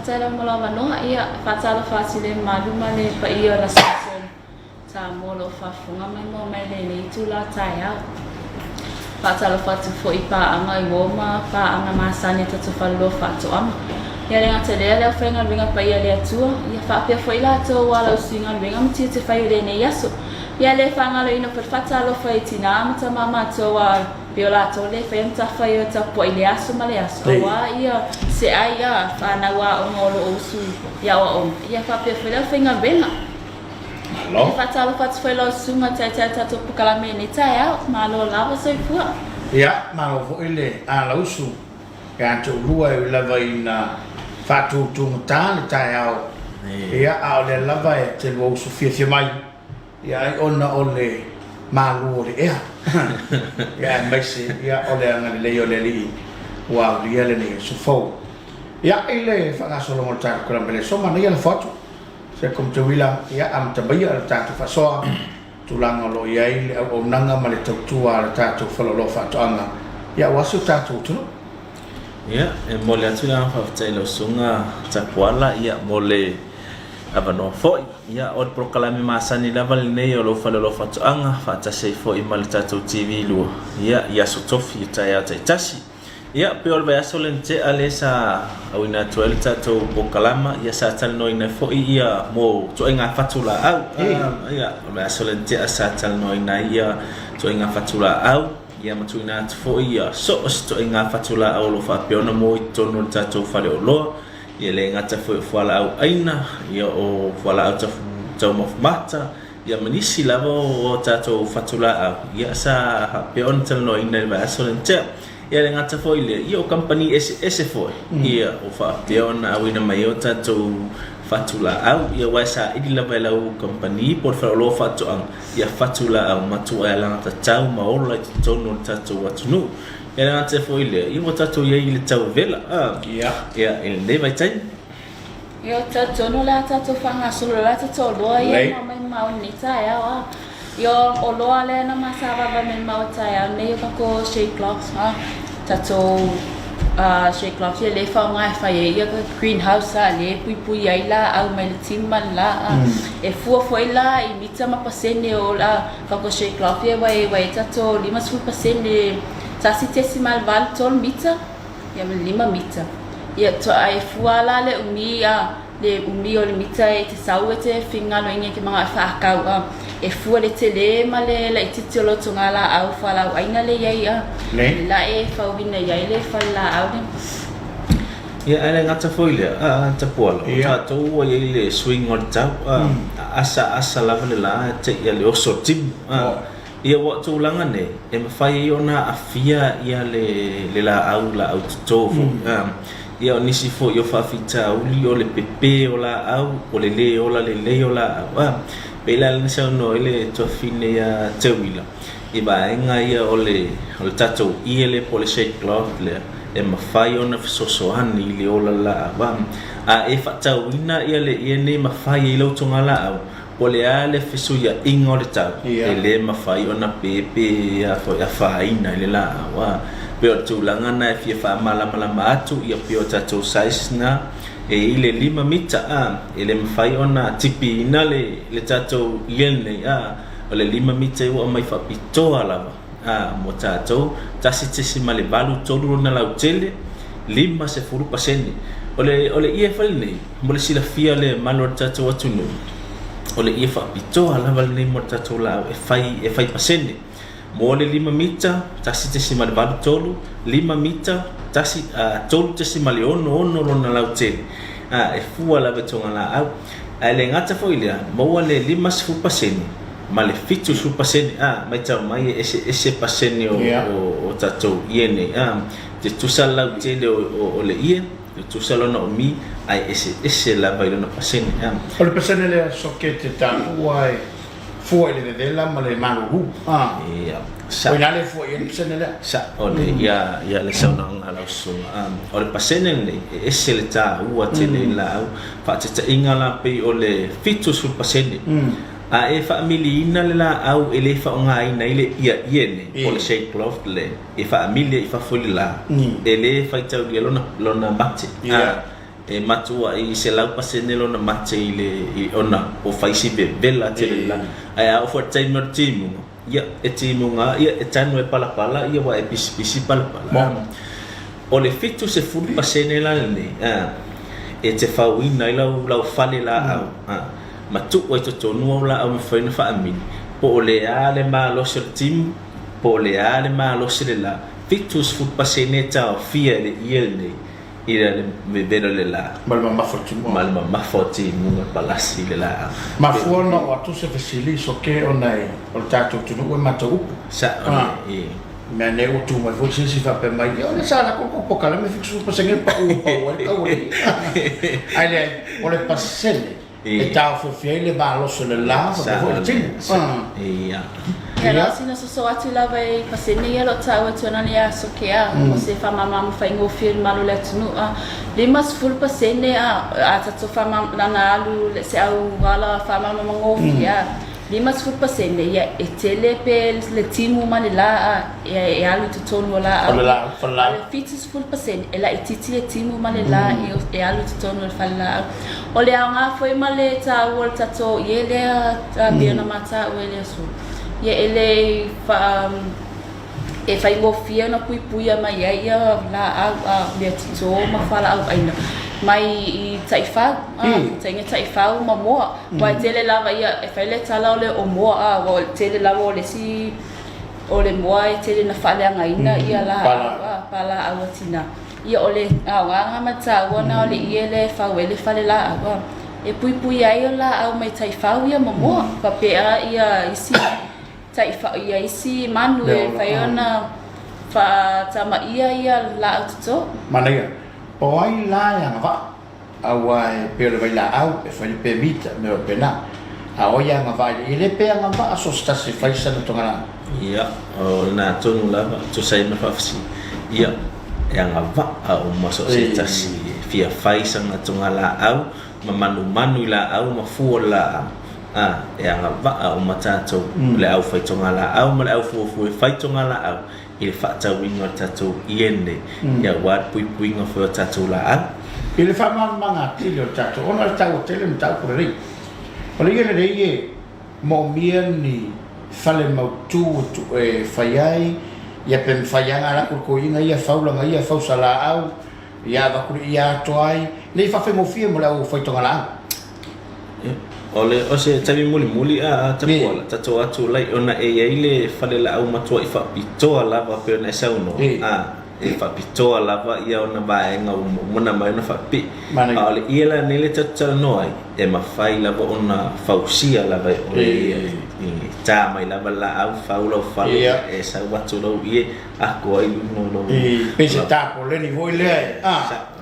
Fatalo malawa no ia fatalo fasile maluma le pa ia la season ta molo fa funga mai mo mai le tu la taia fatalo fatu fo ipa anga I woma pa anga masane to falo fatu am ia le ngata le fenga vinga pa ia le tu ia fa pe foi la to wala singa vinga mti te fa ile ne yaso ia le fanga le ino per fatalo fa itina mta mama to wa Biola tole fenta faio ta po ile aso male aso wa ia se aia fa na wa ngolo osu ya wa ia fa pe fela fenga benga lo fa talo fa felo sunga ta to pukala me ni ta ya malo lava so fu ia malo fo ile a la usu ya to lua I lava ina fa tu ta ni ta ya ia a le lava e te lo su fia mai ia ona ole malu le ea ya mesi ya ole anga le yo le li wa le le ni su fo ya ile fa solo mo ta ko le so ma ni la foto se kom te wila ya am te bia ta tu fa so tu langa lo ya ile o nanga ma le tu ala ta tu fa lo fa to anga ya wa su ta tu tu ya e mo le atu la fa te lo sunga ta kwala ya mo le avano foi ia o proklame masani laval nei o lo falo lo fatoanga fa tase foi mal tato TV lu ia so tofi ta tasi ia pe ol va solente alesa au ina tuel tato proklama ia sa tal no ina foi ia mo to inga fatula au ia va solente asa tal no ina ia to inga fatula au ia matu ina foi ia so to inga fatula au lo fa pe ona mo tono tato falo lo ia le ngata fuala au aina ia o fuala au tau mata ia manisi lava o tato fatula au ia sa pe on tel no ina va solente ia le ngata foile ia o company ese foi ia o fa pe on au ina mai o tato fatula au ia wa sa idi lava la o company por fa lo fatu ang ia fatula au matu ala ta tau ma o la tono tato watunu ia ngata foile ia o tato ia ile tau vela ia ele vai tai Yo tato no la tato fanga solo la tato lo ia mai mau ni taia wa yo o lo ale na masava va men mau taia ne yo ko shake clocks ha tato shake clocks ye le fa ngai fa ye yo greenhouse a le pui ai la au mai timman la e fu la I mita ma pasene o la ko shake clock ye vai tato 5% tasi tesimal val tol mita ya 5 mita ia to ai fuala le umi o le mita e te sau e te whinga no inge ki mga whakau e fua le te le ma le la I titi o loto ngā la au whala au aina le iai la e whauwina iai le whala au ne ia ele ngata foile ta pola ta to iai le swing on tau asa lava le la te ia le oso tim ia wa tu langa ne e mafai ona afia ia le la au tofu ia nisi fo yo fa fita uli o le pepe o la au o le o la pe la ni sa no ele to fine ya tewila I ba nga ia o le tato ia le po le shake cloth le e mafai ona sosoani le o la e fa tawina ia le ne mafai I lo tonga la au o le ale fisu ya ingo le tau e le mafai ona pepe ya fa ina le la pe o tu langa na fia fa mala atu ia pe o tato size na e ile 5 mita e le mafai ona tipi ina le tato yene o le 5 mita o mai fa pitoa lava mo tato tasi tesi male balu tolu na la utele 5% ole ia fale nei mo le sila fia le malo tatou atu no ole ia fa pitoa lava le nei mo tatou la e fai pasene mo le 5 mita tasi te si male balu tolu 5 mita tasi tolu te si male ono lona lau te e fua lava tonga la au le ngata foi le mo le 5% male fitu supasene mai tau mai ese pasene o tatou iene te tusala te le o le ie te tusala no mi ai ese la vai no pasene o le pasene le sokete ta uai foi le dela male manu sa ina le foi le pasene le sa o le ia le sauna ngala so o le pasene le ese le ta ua te le la fa te ingala pe o le fitu supasene e familina le la au ele fa nga ina ile ia iene o le shake cloth le familia fa foi la ele fa tau dia lona mate e matua i se lau pasene lona mate ile ona o faisi bela te la o for time no timu ia e timu nga ia e tanu e pala ia wa e pisi pala o le fitu se full pasene la le e te fa wina lau fale la au matu o to tonu la au faina fa amin po le ale ma lo ser tim po le ale ma lo ser la fitus fu pasene ta fia le iele ira le vero le la mal ma foti mo palasi le la ma fu no o tu se fesili so che onai o tato tu no matu sa me ne o tu mai foi si fa per mai o sa la ko kala me fixu pasene pa o ai le o le pasene e tau fe le valo sulle la Hello, sina so atu lava e pasene ia lo tau atu ana ia so ke mo se fa mama mo fa ngo fil malu le tunu le mas full pasene a tatu fa mama na alu se au wala fa mama ngo fia le mas full pasene ia e tele pe le timu mani la e alu tutonu la le fitis full pasene e la ititi e timu mani la e alu tutonu fa la o le anga foi male ta wol tato ye le be na mata o le su ye ele fa e fai mo fia na pui mai ia la le tito ma fala au aina mai i taifa taifa ma mo wa tele lava ia e fai le tala le o mo wa tele lava le si o le mo e tele na fala ngaina ia la pala awatina ia ole nga mata wona ole ile fa wele fale la e pui ai la au mai taifa ia ma mo papea ia isi taifa ia isi manu e faiona fa tama ia la auto mana ia o ai la yang va awai pelo vai la au e fai pe vita me o pena a o yang va ile pe yang va so sta se fai sa no tongana ia o na tonu la to sai na fafsi ia yang va o maso se tasi fia fai sa na tongala au manu la au mafu la yang va o matato le au fai tongala au ma le au fu fai tongala au il fa ta winga tato iende ya wat pui nga fo tato la au il fa manga tilo tato ona tau tele mtau por ri por ile le ye mo mien ni fale mau tu e faiai ya pen faianga la ko inga ia faula nga ia fausala au ya va ku ia toai le fa fe mo fie mo la fai tongala ole o se tavi muli tapuala tato atu lai ona e ile fale la au matua i fa pitoa lava pe na sauno e fa pitoa lava ia ona baenga mona mai na fa pi ole ia nele tata noi e ma fai lava ona fausia lava ole ta mai lava la au faulo fale e sa watu lo ie a ko ai no pe se ta po le ni voi le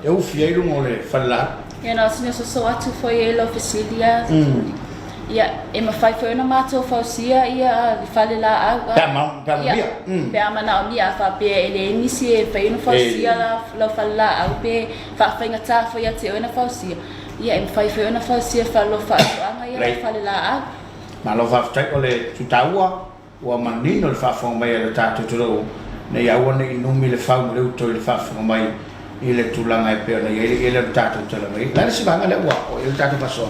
eu fiei lu mole falla ia na sina so atu foi ele oficialia ia e ma fai foi na mato fausia ia fale la agua pe mana o mia fa pe ele inicie pe no fausia la falla au pe fa fa ngata foi ate na fausia ia e fai foi na fausia fa lo fa anga ia fale la agua ma lo fa tai ole tutaua o manino le fa fo mai le tatu tro ne ia o ne no mi le fa mo le to le fa fo mai ile tulanga e pe na ile tatu tala mai la si banga le o ile tatu paso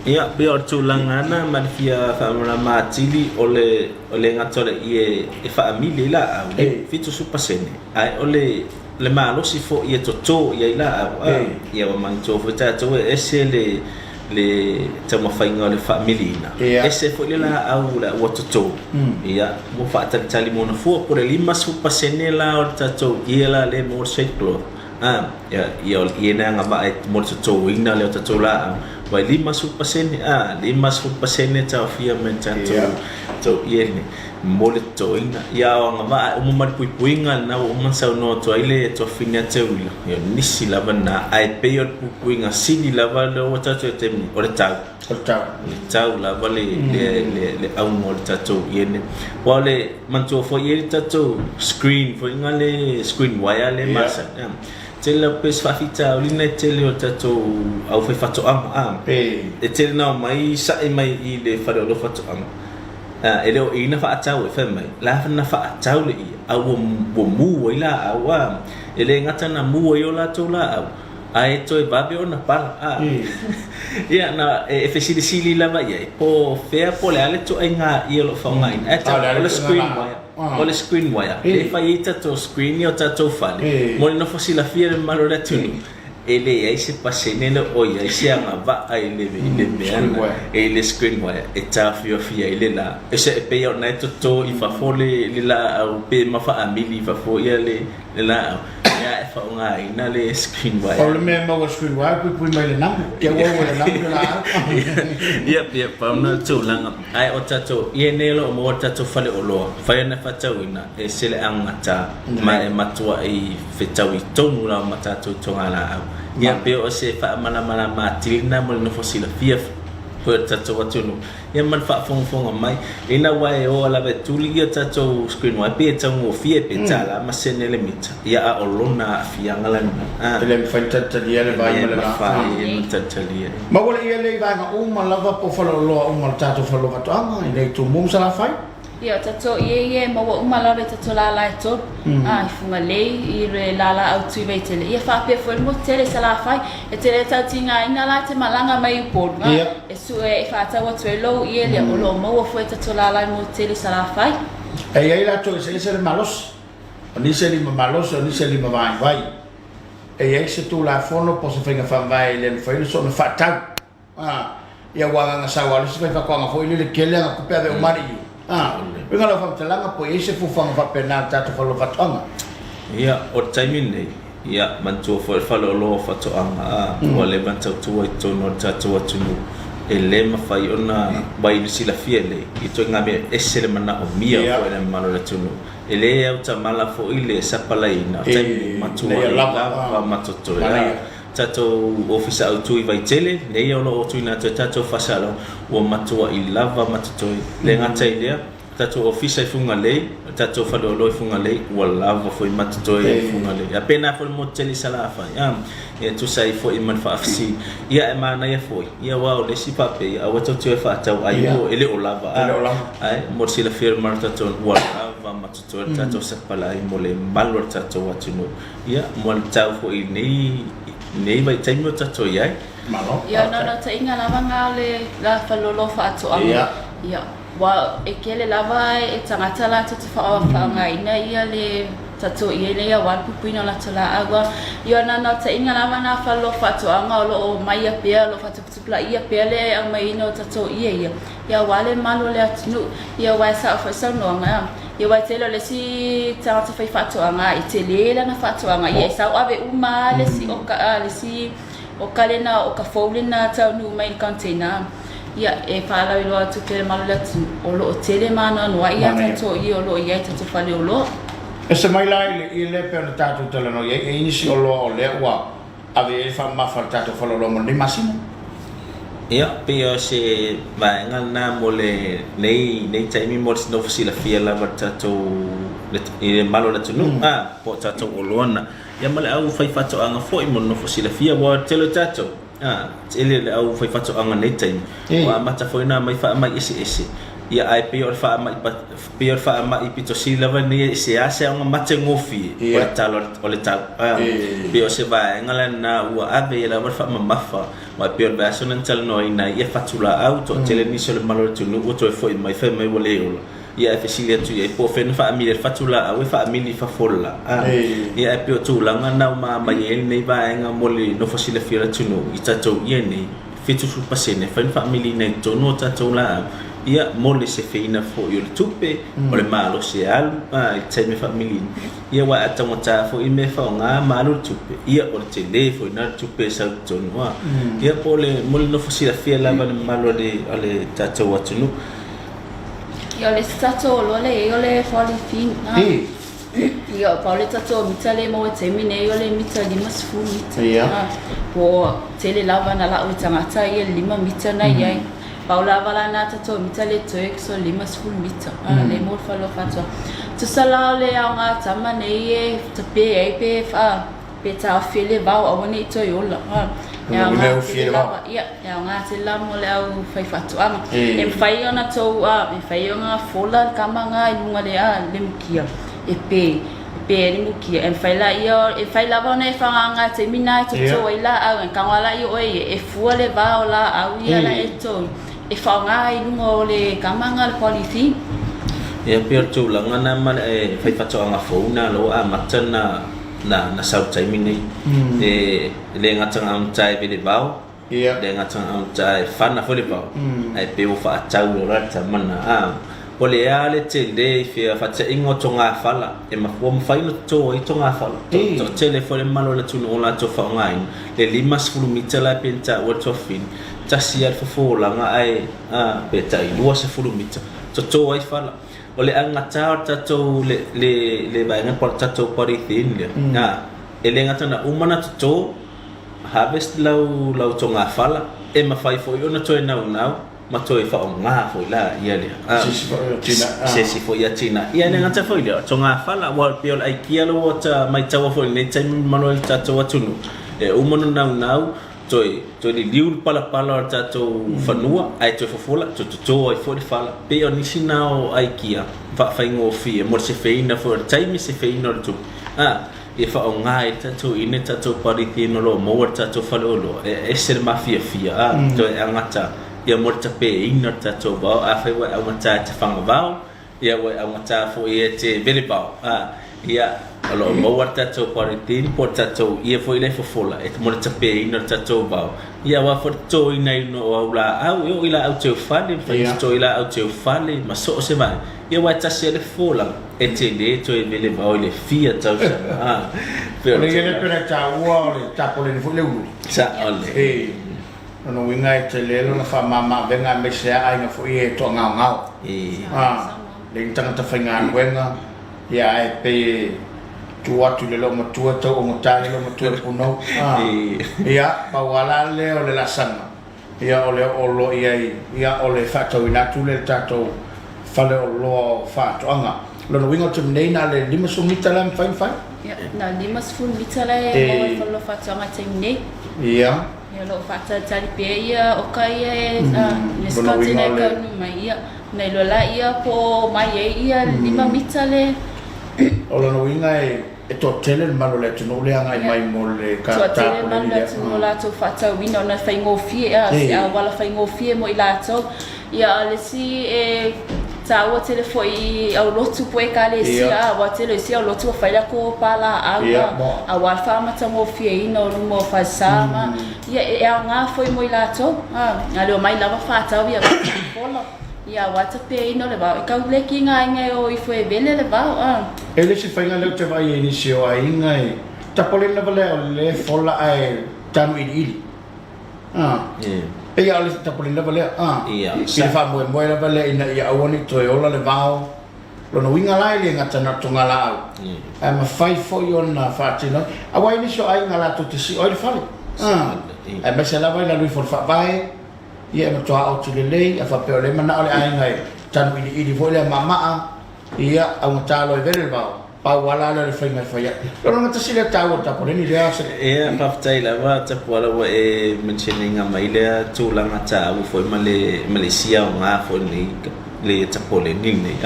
ia pe o tulanga na malfia fa mala matili ole ngatole e family la fitu supasene ai ole le malo si fo ia toto ia ila ia man to fo tatou ese le tama fainga le familina ese fo le la au la watoto ia mo fa tali mo na fo por le limas fu pasene la o tatou ia la le mo seklo ia na nga ba mo tatou ina le tatou la vai limas fu pasene limas fu pasene ta fia men tatou ia ni mo le to ina ia nga ba mo mar puinga na o man sa no to ile to fina teula ia nisi lava na ai pe o puinga sini lava lo tatou tem o tau lava le au mo tatou ia ni wale man to fo ia tatou screen fo inga le screen wire le masa tela pes fa fita olina tele o tatou au fa fato e tele na mai sa mai I le fa lo fato ele o ina fa atau fa mai la na fa atau le au mo mu ila au ele ngata na mu yo la to la au ai to babe ona pala ia na e fesili sili la vai po fea po le ale to inga I lo fa ngai o le screen wire e fa ita to screen yo to fa mo no fosila fiere malo la tunu ele ai se pasene le oi ai se anga va ai le meana ele screen wire e tafio fia ile la e se pe yo na to I fa fole la au pe ma fa amili fa fo ia le la ya e fa nga ina le screen wire o le me mo screen wire pu mai le nam ke wo le nam la ia pa na to langa ai o tato ie ne lo mo tato fale o lo fa na fa tawina e se le anga ta ma e matua I fetawi tonu la matato tongala ia pe o se fa mana ma tilina mo no fosila fia per tato watunu ia man fa fong mai ina wai o la betuli ia tato screen wire pe tango fia pe tala ma senele mita ia o lona fia ngala ele fa tatalia le vai ma fa tatalia ma wala ia le vai nga uma lava po falo lo uma tato falo katanga ile tu mum sala fai ia tato ie mo uma lava tato la la to funga le I re la au tu vai tele ia fa pe foi mo tele sala fai e tele tatinga ina la te malanga mai po e su e fa ta wa lo ie le o lo mo foi tato la mo tele sala fai e ia la to se le malos ni se li malos ni se li vai e ia se tu la fono po se fenga fa vai le foi so na fa ta ia wa nga sa wa se fa ko nga foi le kele nga ko pe de mari Venga la fa talanga po ese fu fa fa pena tato fa lo fatanga ia o timing nei ia mantu fa lo fatanga wale bantu tu to no tato tunu ele ma fa ona bai ni sila fiele I to ngame esele mana o mia ko ele mano la tunu ele au ta mala fo ile sapalaina timing matu la matoto tato ofisa au tui vai tele nei o lo tui na tato fasalo o matua I lava matoto le ngata idea tato ofisa I funga lei tato falo lo funga lei o lava foi matoto I funga lei apena fo mo tele sala fa e tu sai fo I man fa afsi ia e mana ia foi ia wa o le sipape a wato tu fa tau ai o ele o lava ai mo sila firma tato o lava matoto tato sapala I mo le malo tato watuno ia mo tau fo I nei vai tai mo tato ia malo ia no ta inga lava nga le la falolo fa to ia wa e kele lava e tangata la te fa nga ina ia le tato ia le ia wa pupuina la tala agua ia no ta inga lava na falolo fa to anga lo mai pe lo fa tupla ia pe le ang mai no tato ia wale malo le atnu ia wa sa fa no nga ia wa telo le si tangata fa fato anga I tele la na fato anga ia sa ave uma le si o kalena o ka folina ta nu mai container ia e fala lo atu ke malo le o lo tele mana no ia tato ia lo ia tato fa le lo ese mai lai le ile pe na tato tele no ia e inisi o lo le wa ave fa ma fa tato fa lo mo ni masina ia pe se va ngana mole nei taimi mo no fosila fia la tato le malo la tunu po tato o lona ia male au fai fato anga foi mo no fosila fia wa telo tato ele au fai fato anga nei taimi wa mata foi na mai fa mai ese ia ai pior fa mai pito sila va ni se ase anga mate ngofi o talo o le tau pior se va ngala na wa ave la fa mafa ma pior va sonan tal no ina ia fatula auto tele ni solo malo tu no to foi mai fa mai wole ia fesilia tu ia po fen family fatula au family fa folla ia pe tu langa na ma mai nei ba nga moli no fosile fira tunu ita to ia nei fitu su pasene fen family nei to no ta to la ia moli se feina fo yo tupe ole malo se al ita me family ia wa atangota fo ime fa nga malo tupe ia o tele fo na tupe sa to no ia pole moli no fosile fira la ba malo de ale ta to watunu Yo le stato lo le yo le foli fin. Yo paule tato mitale mo temine yo le mitali masfu mita. Po tele lava na la utangata ye 5 mita na ye. Paula vala na tato mitale to exo 5 masfu mita. Le mo falo fatwa. Tu sala le anga tamane ye tape ai pe fa pe ta fele ba awoni to yo la. Ya nga te la mo le au fai fatu ama em fai ona to em fai ona fola kama nga lunga le le mukia e pe ni mukia em fai la bona e fa nga te mina to ila au ka wala yo e fu le va ola au ia la eto e fa nga lunga le kama nga le policy e per tu la nga na e fai fatu nga fona lo a matana na sau tai mini le ngatang am tai be le bau le ngatang am tai fana fo le bau ai pe o fa tau lo rata mana o le ale te le fia fa te ingo tonga fala e ma fo mfai no to i tonga fala to tele fo le malo la tunu la to fa ngai le 5 mita la penta o to fin ta sia fo la nga ai pe tai 2 mita to ai fala ole anga tato le ba nga por tato pari thin le ele nga tana umana to harvest lau tonga fala e ma fai fo yo na to na ma to fa nga fo la ia le si fo ya tina ia nga ta fo le tonga fala wal piol ai kia lo ta mai tawa fo ne tai manuel tato watunu e umana na to di liu pala tato fanua ai to fofola to ai fo fala pe oni sinao ai kia fa faingo fi mo se feina for time se feina to e fa ngai tato ine tato pari tino lo mo tato falolo e ser mafia fia to angata ia mo pe ina tato ba a fa wa angata te fanga ba ia wa angata fo e te vele ba ia alo mo tato pari tin por tato ia fo ile fofola e mo pe ina tato ba ia wa for to ina no la au yo ila au te fale fa to ila au te fale ma so se vai ia wa ta se le fola e te le to e vele ba ile fia tau sa pero le pera ta wa le tapo le fo le u sa ole no winga te le no fa mama venga me se ai no fo e to ngau le tanga ta fainga wenga ia e pe tua tu le lo mo tua to mo tale lo mo tua puno ia pa wala le o le la sanga ia o le lo ia o le fato ina tu le tato fale o lo fato anga lo no wingo tumnei na le 5 mita la fai ia na 5 mita la e mo lo fato anga tumnei ia lo fato tali pe ia o kai ne skatina ka no mai ia nei lo la ia po mai ia 5 mita le o lo no winga e to tele malo le tu no le anga mai mo le ka ta ko le tu la to fata wino na faingo fie wala faingo fie mo ila to ia le si e ta o telefoi au lotu po e kale si wa tele si au lotu fa ya ko pala a wa fa mata mo fie ino mo fa sama ia e nga foi mo ila to ale mai lava fata ia polo ia wata pe ino le ba ka le kinga ngai o i foi bele le ba ele se fainga le te vai inicio ai ngai tapole na vale le fola ai tanu ili e ia le tapole na vale ia fa mo la vale ina ia awoni to e ola le vao lo no winga lai le ngata na tonga la ai ma fai fo yo na fatino a wai inicio ai ngala to te si o le fale ai ma se la vai la lui for fa vai ia no toa au tile lei a fa pe le mana ole ai ngai tanu ili vo le mama ia au talo e vele va pa wala le fainga faia lo no ta sile tau ta por ni dia se ia pa tai la va ta wala wa e mentioning a mai le tu la ngata u foi male Malaysia nga fo ni le ta pole ni ni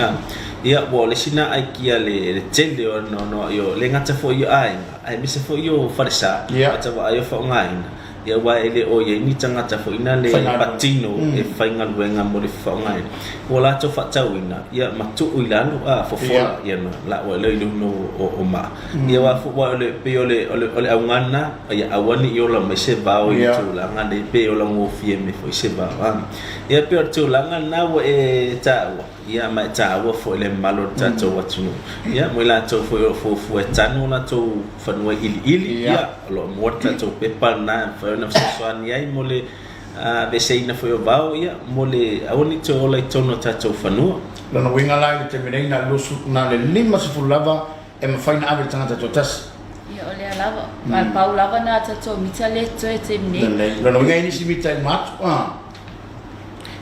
ia bo le sina ai kia le tele no yo le ngata fo yo ai mi se fo yo farsa ta wa yo fo ngai ia wa ele o ye ni tangata fo ina le patino e fainga luenga mo le faunga wala to fatauina ia matu uilalo fo fola ia no la o le no o ma ia wa fo le pe ole aungana ia awani iola me se bao i tu la ngane pe ola ngo fie me fo se ba ia pe tu la ngana wa e ta ia ma ta wa fo le malo ta to watu ia mo la to fo tanu na to fanwa ili ia lo mo ta to pe pa na fa na swani ai mo le be sei na fo bao ia mo le awani to ola tono ta to fanua lo no winga la te menei na lusu na le lima se fulava e ma faina ave tanga to tas ia ole lava mal pau lava na ta to mitale to te menei lo no winga ini si mita mat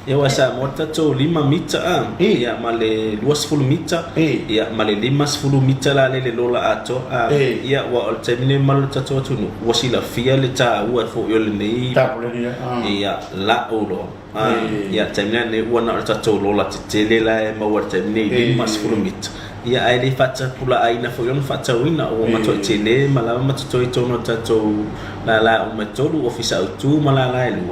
ia wasa mota to 5 mita ia male 20 mita ia male 50 mita la le lola ato ia wa termine mal ta to tunu wasila fia le ta wa fo yo le nei ia la oro ia termine ne wana ta to lola tele la e ma wa termine 50 mita ia ai le fata pula ai na fo yo fata wina o ma to tele mala ma to no ta to la o ma to lu ofisa tu mala la lu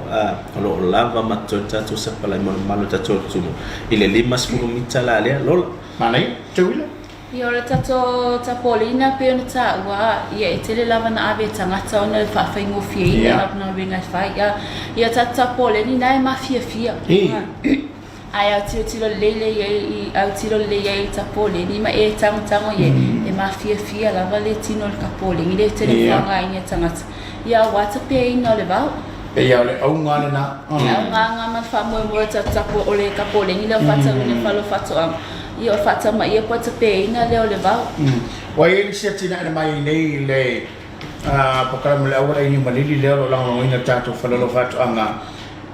lo lava ma to ta to sa pala malo ta to tunu ile 50 mita la le lola manai tuila ia ora ta to ta polina pe ona ta wa ia tele lava na ave tangata ona fa faingo fie ia na winga fa ia ta poleni na ma fia ai tiro lele i tiro lele ta poleni ma e tango ye e ma fia la vale tino ka poleni le tele fanga ia tangata ia wata pe ina le va e ia le au ngale na nga ma fa mo ta po ole ka poleni le fata ne fa lo fato ia fata ma ia po ta pe ina le va wa ye se tina na mai nei le pokala mo le ora ini malili le lo la ina ta to fa lo fato anga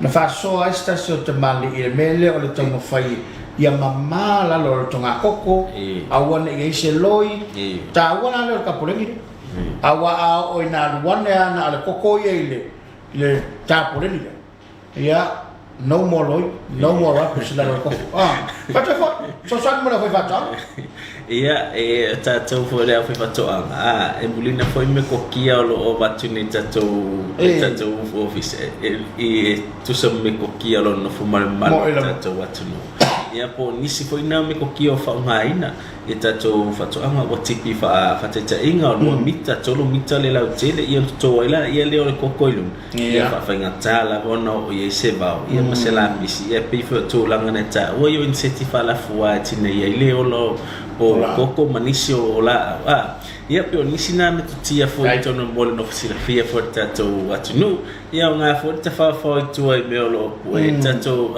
na fa so esta so te mali ile mele o le tongo fai ia mama la lo tonga koko awana e se loi ta awana le ka poleni awa o ina wana na le koko ile le ta poleni ia no more loi no more up se la koko fata fo so sa mo la foi fata ia e ta to fo le foi fata e bulina foi me kokia o batuni ta to office e tu se me kokia lo no fumar mal ta to watunu ia po nisi foi na me kokia fa ngaina e ta to fata anga o tipi fa ta inga lo mita to lo mita le la tele ia to ila ia le o kokoilu ia fa ngata la bona o ye se ba ia masela bisi e pe fo to langa na ta o yo incentive la fuwa tine ia le o lo o koko manisio o la ia pe nisi na me tia fo to no bol no fisia fia fo ta to atunu ia nga fo ta fa to ai me lo e ta to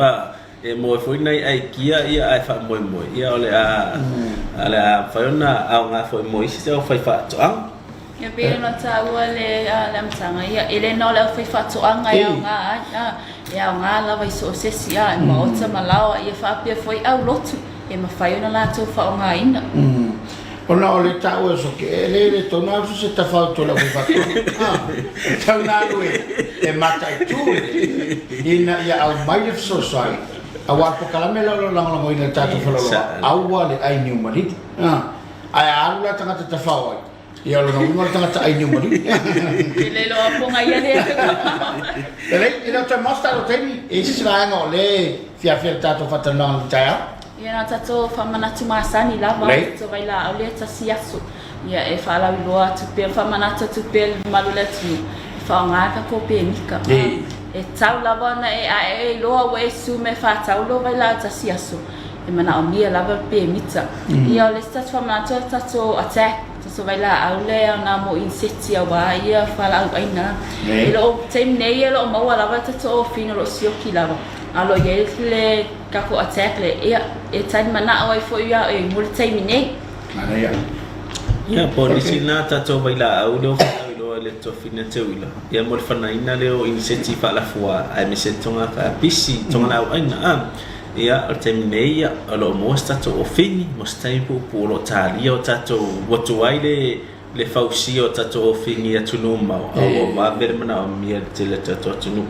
e mo fo nai ai kia ia ai fa mo ia ole ala fa ona nga fo mo isi se fa to ia pe no ta ole lam tanga ia ele no le fa to anga ia nga la vai so se sia mo ta malawa ia fa pe foi au lotu e ma fai ona la to fa nga ina ona ole ta o so ke le to na so se ta fa to la fa ta na lu e mata tu ina ia au mai so sai awa po kala me lo la mo ina ta to fa lo awa le ai new mari ai alu la ta ta fa o ia lo no ta ta ai new mari le lo po nga ia le ele ina ta masta lo temi e si va ngo le fia ta to fa ta na ta ia ta to fa manatu masani lava to vai la ole ta siasu ia e fa la loa tu pe fa manatu tu pe malulatu fa nga ka ko pe mika e tau lava na e loa we su me fa tau lo vai la ta siasu e mana o mia lava pe mita ia ole sta fa manatu ta to attack so vai la aule na mo inseti wa ia fa la aina e lo tem nei lo mo lava ta to fino lo sioki lava alo ye le kako attack le e tan mana o fo ia e mul taimine mana ia polisi na ta to vai la au lo le to fina te wila ia mo fa na ina le o initiative la fua ai me se tonga ka pisi tonga la aina ia o taimine ia alo mo sta to ofini mo stai pu lo talia o tato watu ai le fausi o tato ofini atunu ma o va ver mana o mia te le tato atunu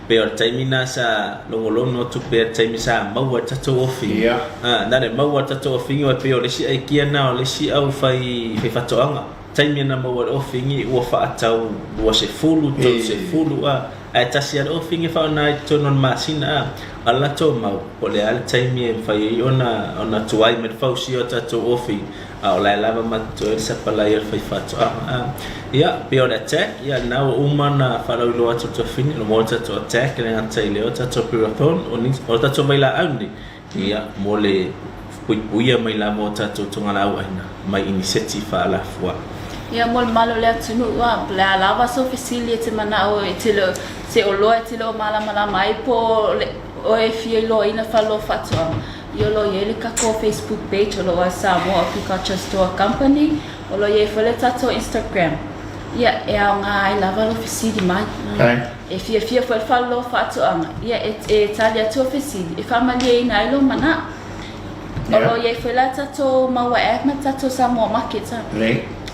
pe o taimina sa longolono tu pe taimisa mau tato ofi na le mau tato ofi o pe o le si ai kia na o le si au fai fatoanga taimi na mau ofingi ua whaatau ua se fulu tau se fulu ai tasi al ofingi whaonai tonon masina ala tō mau o le ale taimi e mwhai ona tuai me whausi o tatou ofi o lai lava matu e sapalai al whai whatoa ia pe o le attack ia nau umana wharau ilo atu tofini lo mo tatou attack le ngatai leo tatou pirathon o tatou mai la auni ia mo le puia mai la mo tatou tonga lau aina mai initiative ala fua ia mol malo le tunu wa la lava so facility mana o etilo se o lo etilo mala mai po o e fie lo ina falo fatwa yo lo ye ka ko Facebook page o lo Samoa Agriculture Store Company o lo ye fale tato Instagram ia e nga lava lo facility mai e fie falo fatwa ia e talia to facility e family ina lo mana o lo ye fale tato mawa app tato Samoa market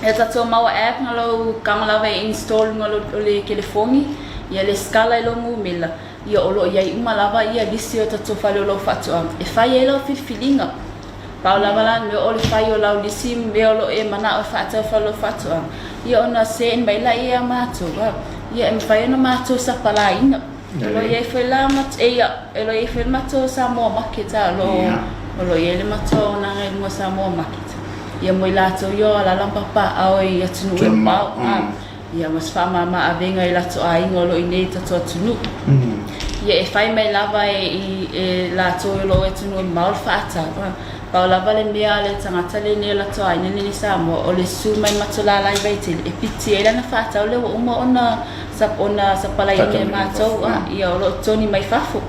e tato maua app ngalo kamala vai install ngalo le telefoni ia le skala lo mumila ia olo ia umalava ia lisi o tato fale lo fatu e fai elo filinga paula bala me o le fai o la lisi me olo e mana o fatu falo fatu ia ona sen baila ia mato ia em fai no mato sa pala ina lo ia fela mat ia elo ia fel mato Samoa market lo ia le mato na mo Samoa market ia mo lato yo la lampapa au ia tunu mau ia mas fama ma avenga i lato ai ngolo ine tato tunu ia e fai mai lava e lato lo e tunu mau fata pa lava le mea le tangata le ne lato ai ni Samoa o le su mai matola lai vai e piti e na fata o le uma ona sapala i mato ia lo toni mai fafo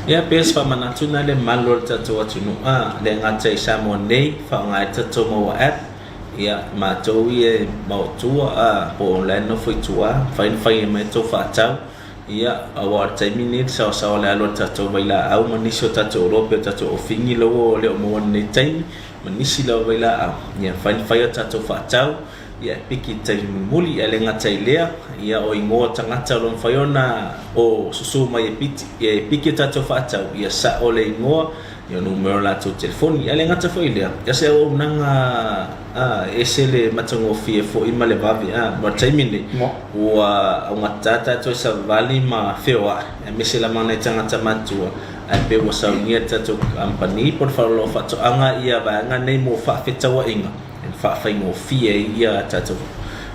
ia pes whamanatu na le malo tatou atunu le ngatai Samoa nei whaongai tatou maua app ia mātou i mautua po le no whaitua whain mai tau whaatau ia awa taimi ni sao le alo tatou waila au manisi o tatou rope tatou ofingi lo o le o moana nei taimi manisi lo waila au ia whain o tatou whaatau ia piki taimi muli e le ngatai lea ia o ingoa tangata lo mwhaiona o susu mai e piki tatou whaatau ia sa o le ingoa ia numero la tu telefoni ia le ngata foi lea ia se o nanga ese le matango fie fo ima le vavi ma taimi ni ua o ngatata to sa vali ma fewa e mese la mana tangata matua ai pe o sa unia tatou company por falo fato anga ia ba nga nei mo fa fetawa inga fa faingo fie ia tatou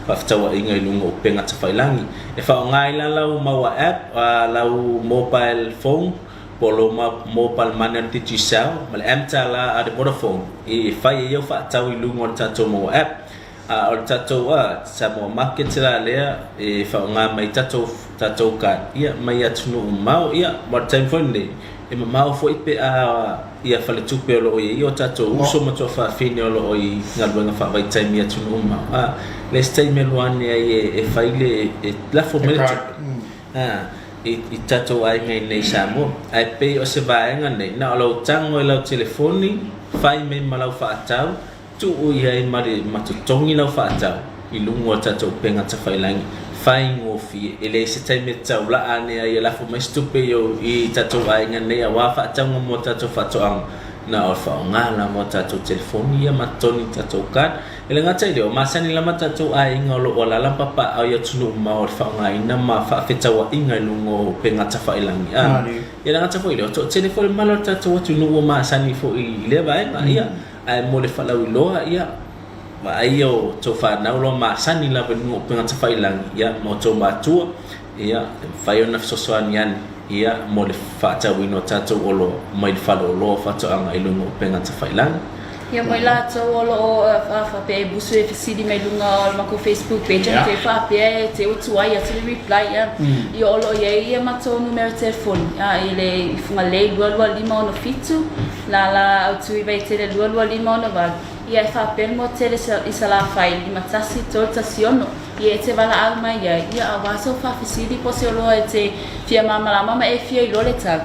fa fetawa inga i lungo penga tafailangi e fa ngai la lau maua app lau mobile phone polo mobile money digital mal amtala ada Vodafone e fai eu fa tau i lungo tatou mo app o tatou Samoa market la lea e fa nga mai tatou ka ia mai atunu mau ia mo time funde e mau foi pe ia fale tupe lo i o tatou uso mo fa fine lo i ngalwenga fa vai time atunu mau le time lo ane e fai le la formula i tatou ai ngai nei Samoa ai pe o se vaenga nei na lo tango lo telefoni fai me malau faatau tu ui ai mari matutongi lo faatau i lungo tatou penga tafailangi fai ngofi ele se taime tau la ane ai la fo mai stupe yo i tatou ai ngai nei wa faatau mo tatou faatoang na o fa ngala mo tatou telefoni ia matoni tatou kad ele ngatai leo masani la tatou ai ngolo ola la papa au ya tunu ma o fa ngai na ma fa fetawa inga lungo penga tafa ilangi ia ngata fo leo to telefoni malo tatou tunu o masani fo i le ba ia ai mo le falau loa ia ma ai o to fa na lo masani la lungo penga tafa ilangi ia mo to matua ia fa yo na sosoanian ia mo le fata wino tatou olo mai falo lo fata anga ilungo penga tafailangi ia mai la to olo fa pe busu e fisidi mai lunga ma ko Facebook page te fa pe te utuai a te reply ia olo ia ma to numero telefone ile funga le lualua lima ono fitu la autu i vai te lualua lima ono va ia fa pe mo te isala file lima tasi tolta siono ia te vala au mai ia awaso fa fisidi po se olo e te fia mama e fia i lole tag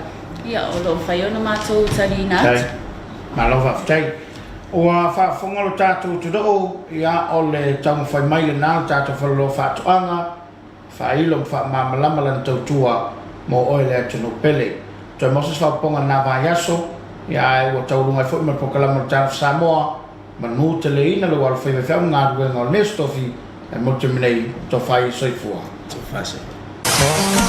ia olo fa yo no mato tani na malova ftai o fa fongolo tatu tudo ia ole tamu fai mai le na tatu falo fa tuanga fa ilo fa mama lan tua mo ole tunu pele to mo se fa ponga na va yaso ia o taurunga fo me pokala mo tatu Samoa manu te leina lo al fai me fa ngā ruenga o nestofi e mo te minei to fai soifua. To fai